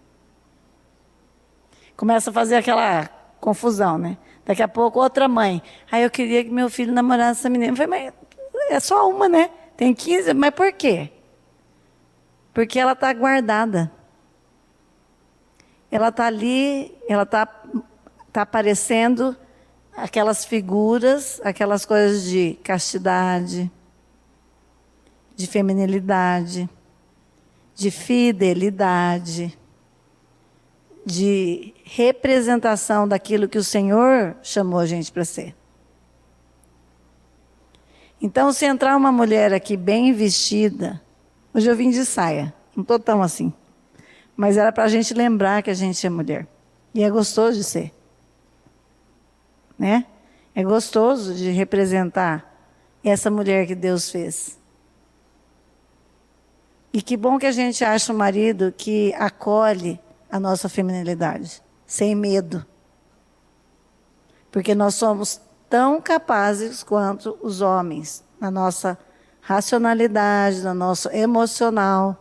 Começa a fazer aquela confusão, né? Daqui a pouco outra mãe, eu queria que meu filho namorasse essa menina. Eu falei, mas é só uma, né? Tem 15, mas por quê? Porque ela está guardada. Ela está ali, ela está aparecendo aquelas figuras, aquelas coisas de castidade, de feminilidade, de fidelidade, de representação daquilo que o Senhor chamou a gente para ser. Então, se entrar uma mulher aqui bem vestida, hoje eu vim de saia, não estou tão assim, mas era para a gente lembrar que a gente é mulher. E é gostoso de ser. Né? É gostoso de representar essa mulher que Deus fez. E que bom que a gente acha um marido que acolhe a nossa feminilidade, sem medo. Porque nós somos tão capazes quanto os homens, na nossa racionalidade, no nosso emocional.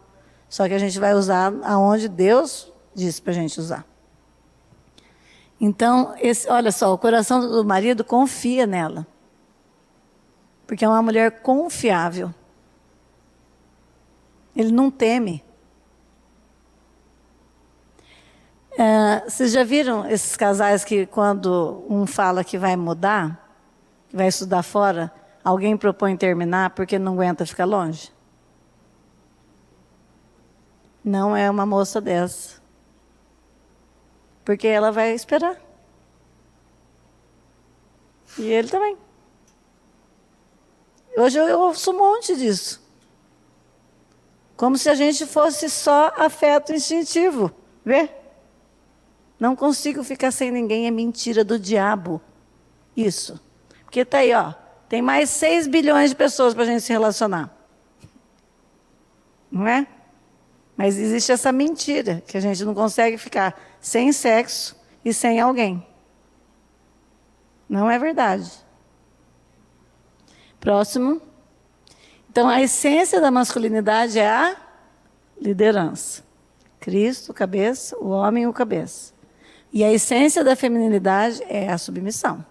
Só que a gente vai usar aonde Deus disse para a gente usar. Então, olha só, o coração do marido confia nela. Porque é uma mulher confiável. Ele não teme. Vocês já viram esses casais que quando um fala que vai mudar, que vai estudar fora, alguém propõe terminar porque não aguenta ficar longe? Não é uma moça dessa. Porque ela vai esperar. E ele também. Hoje eu ouço um monte disso. Como se a gente fosse só afeto instintivo. Vê? Não consigo ficar sem ninguém, é mentira do diabo. Isso. Porque está aí, ó. Tem mais 6 bilhões de pessoas para a gente se relacionar. Não é? Mas existe essa mentira, que a gente não consegue ficar sem sexo e sem alguém. Não é verdade. Próximo. Então, a essência da masculinidade é a liderança. Cristo, o cabeça, o homem, o cabeça. E a essência da feminilidade é a submissão.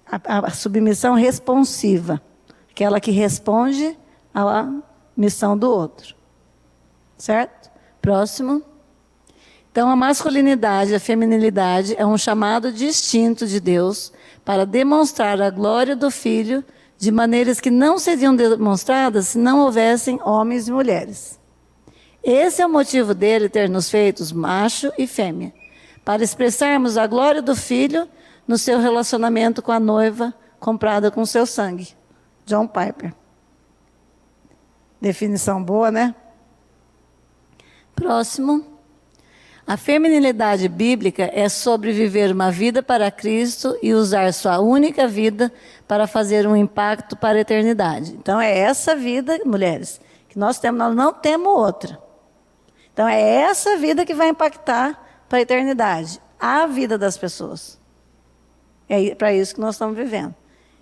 A submissão responsiva. Aquela que responde à missão do outro. Certo? Próximo. Então, a masculinidade, a feminilidade é um chamado distinto de Deus para demonstrar a glória do Filho de maneiras que não seriam demonstradas se não houvessem homens e mulheres. Esse é o motivo dele ter nos feitos macho e fêmea, para expressarmos a glória do Filho no seu relacionamento com a noiva comprada com seu sangue. John Piper. Definição boa, né? Próximo. A feminilidade bíblica é sobre viver uma vida para Cristo e usar sua única vida para fazer um impacto para a eternidade. Então é essa vida, mulheres, que nós temos, nós não temos outra. Então é essa vida que vai impactar para a eternidade, a vida das pessoas. É para isso que nós estamos vivendo.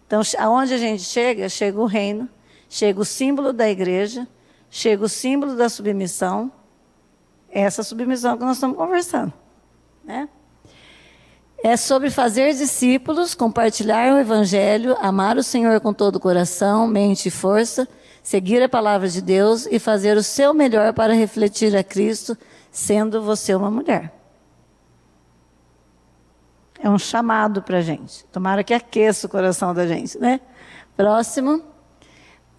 Então, aonde a gente chega, chega o reino, chega o símbolo da igreja, chega o símbolo da submissão, essa submissão que nós estamos conversando. Né? É sobre fazer discípulos, compartilhar o Evangelho, amar o Senhor com todo o coração, mente e força, seguir a palavra de Deus e fazer o seu melhor para refletir a Cristo, sendo você uma mulher. É um chamado para a gente. Tomara que aqueça o coração da gente, né? Próximo.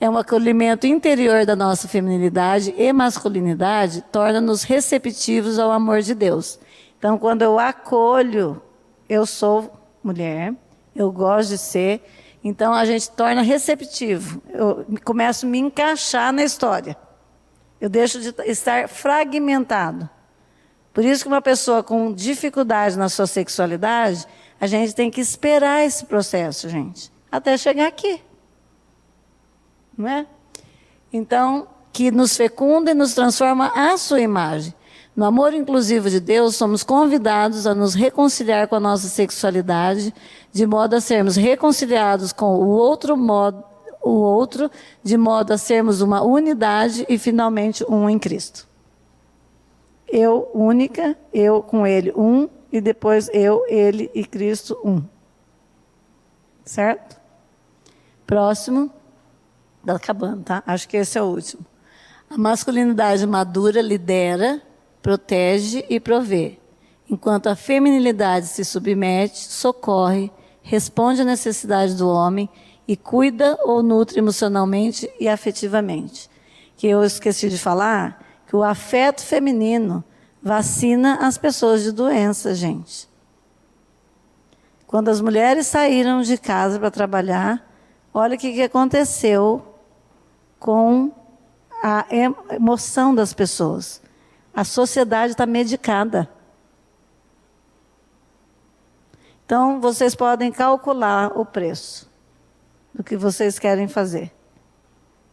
É um acolhimento interior da nossa feminilidade e masculinidade, torna-nos receptivos ao amor de Deus. Então, quando eu acolho, eu sou mulher, eu gosto de ser, então a gente torna receptivo. Eu começo a me encaixar na história. Eu deixo de estar fragmentado. Por isso que uma pessoa com dificuldade na sua sexualidade, a gente tem que esperar esse processo, gente, até chegar aqui. Não é? Então, que nos fecunda e nos transforma à sua imagem. No amor inclusivo de Deus, somos convidados a nos reconciliar com a nossa sexualidade, de modo a sermos reconciliados com o outro, de modo a sermos uma unidade e finalmente um em Cristo. Eu única, eu com Ele um, e depois eu, Ele e Cristo um. Certo? Próximo. Está acabando, tá? Acho que esse é o último. A masculinidade madura lidera, protege e provê, enquanto a feminilidade se submete, socorre, responde à necessidade do homem e cuida ou nutre emocionalmente e afetivamente. Que eu esqueci de falar que o afeto feminino vacina as pessoas de doença, gente. Quando as mulheres saíram de casa para trabalhar, olha o que aconteceu com a emoção das pessoas. A sociedade está medicada. Então, vocês podem calcular o preço do que vocês querem fazer,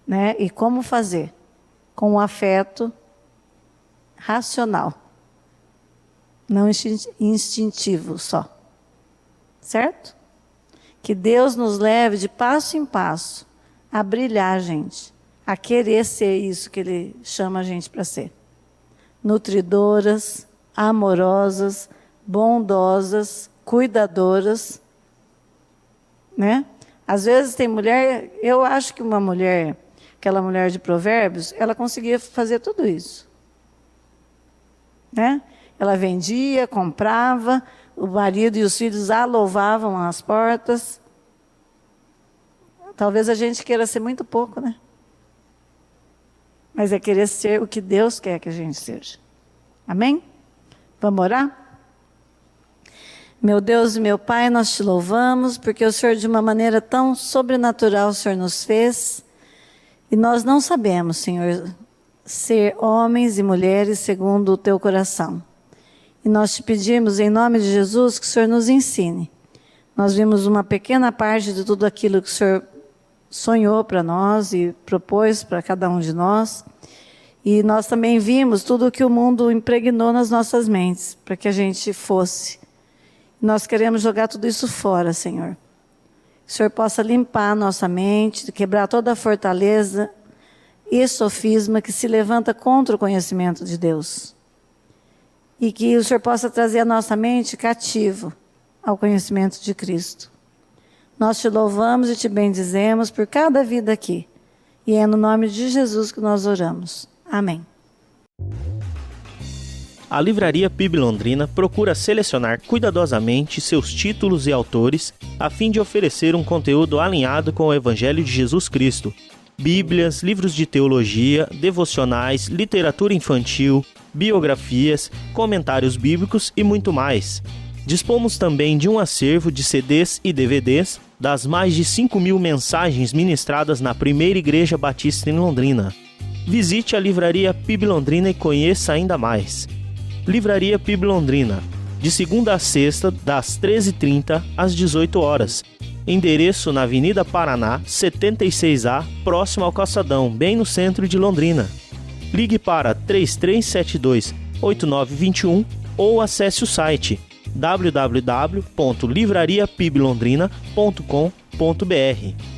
né? E como fazer? Com um afeto racional, não instintivo só. Certo? Que Deus nos leve de passo em passo a brilhar, gente, a querer ser isso que Ele chama a gente para ser. Nutridoras, amorosas, bondosas, cuidadoras, né? Às vezes tem mulher, eu acho que uma mulher, aquela mulher de Provérbios, ela conseguia fazer tudo isso, né? Ela vendia, comprava, o marido e os filhos a louvavam às portas. Talvez a gente queira ser muito pouco, né? Mas é querer ser o que Deus quer que a gente seja. Amém? Vamos orar? Meu Deus e meu Pai, nós te louvamos, porque o Senhor, de uma maneira tão sobrenatural, o Senhor nos fez. E nós não sabemos, Senhor, ser homens e mulheres segundo o teu coração. E nós te pedimos, em nome de Jesus, que o Senhor nos ensine. Nós vimos uma pequena parte de tudo aquilo que o Senhor sonhou para nós e propôs para cada um de nós. E nós também vimos tudo o que o mundo impregnou nas nossas mentes, para que a gente fosse. Nós queremos jogar tudo isso fora, Senhor. Que o Senhor possa limpar a nossa mente, quebrar toda a fortaleza e sofisma que se levanta contra o conhecimento de Deus. E que o Senhor possa trazer a nossa mente cativo ao conhecimento de Cristo. Nós te louvamos e te bendizemos por cada vida aqui. E é no nome de Jesus que nós oramos. Amém. A Livraria PIB Londrina procura selecionar cuidadosamente seus títulos e autores a fim de oferecer um conteúdo alinhado com o Evangelho de Jesus Cristo. Bíblias, livros de teologia, devocionais, literatura infantil, biografias, comentários bíblicos e muito mais. Dispomos também de um acervo de CDs e DVDs das mais de 5.000 mensagens ministradas na Primeira Igreja Batista em Londrina. Visite a Livraria PIB Londrina e conheça ainda mais. Livraria PIB Londrina, de segunda a sexta, das 13h30 às 18 horas. Endereço na Avenida Paraná, 76A, próximo ao Calçadão, bem no centro de Londrina. Ligue para 3372-8921 ou acesse o site www.livrariapiblondrina.com.br.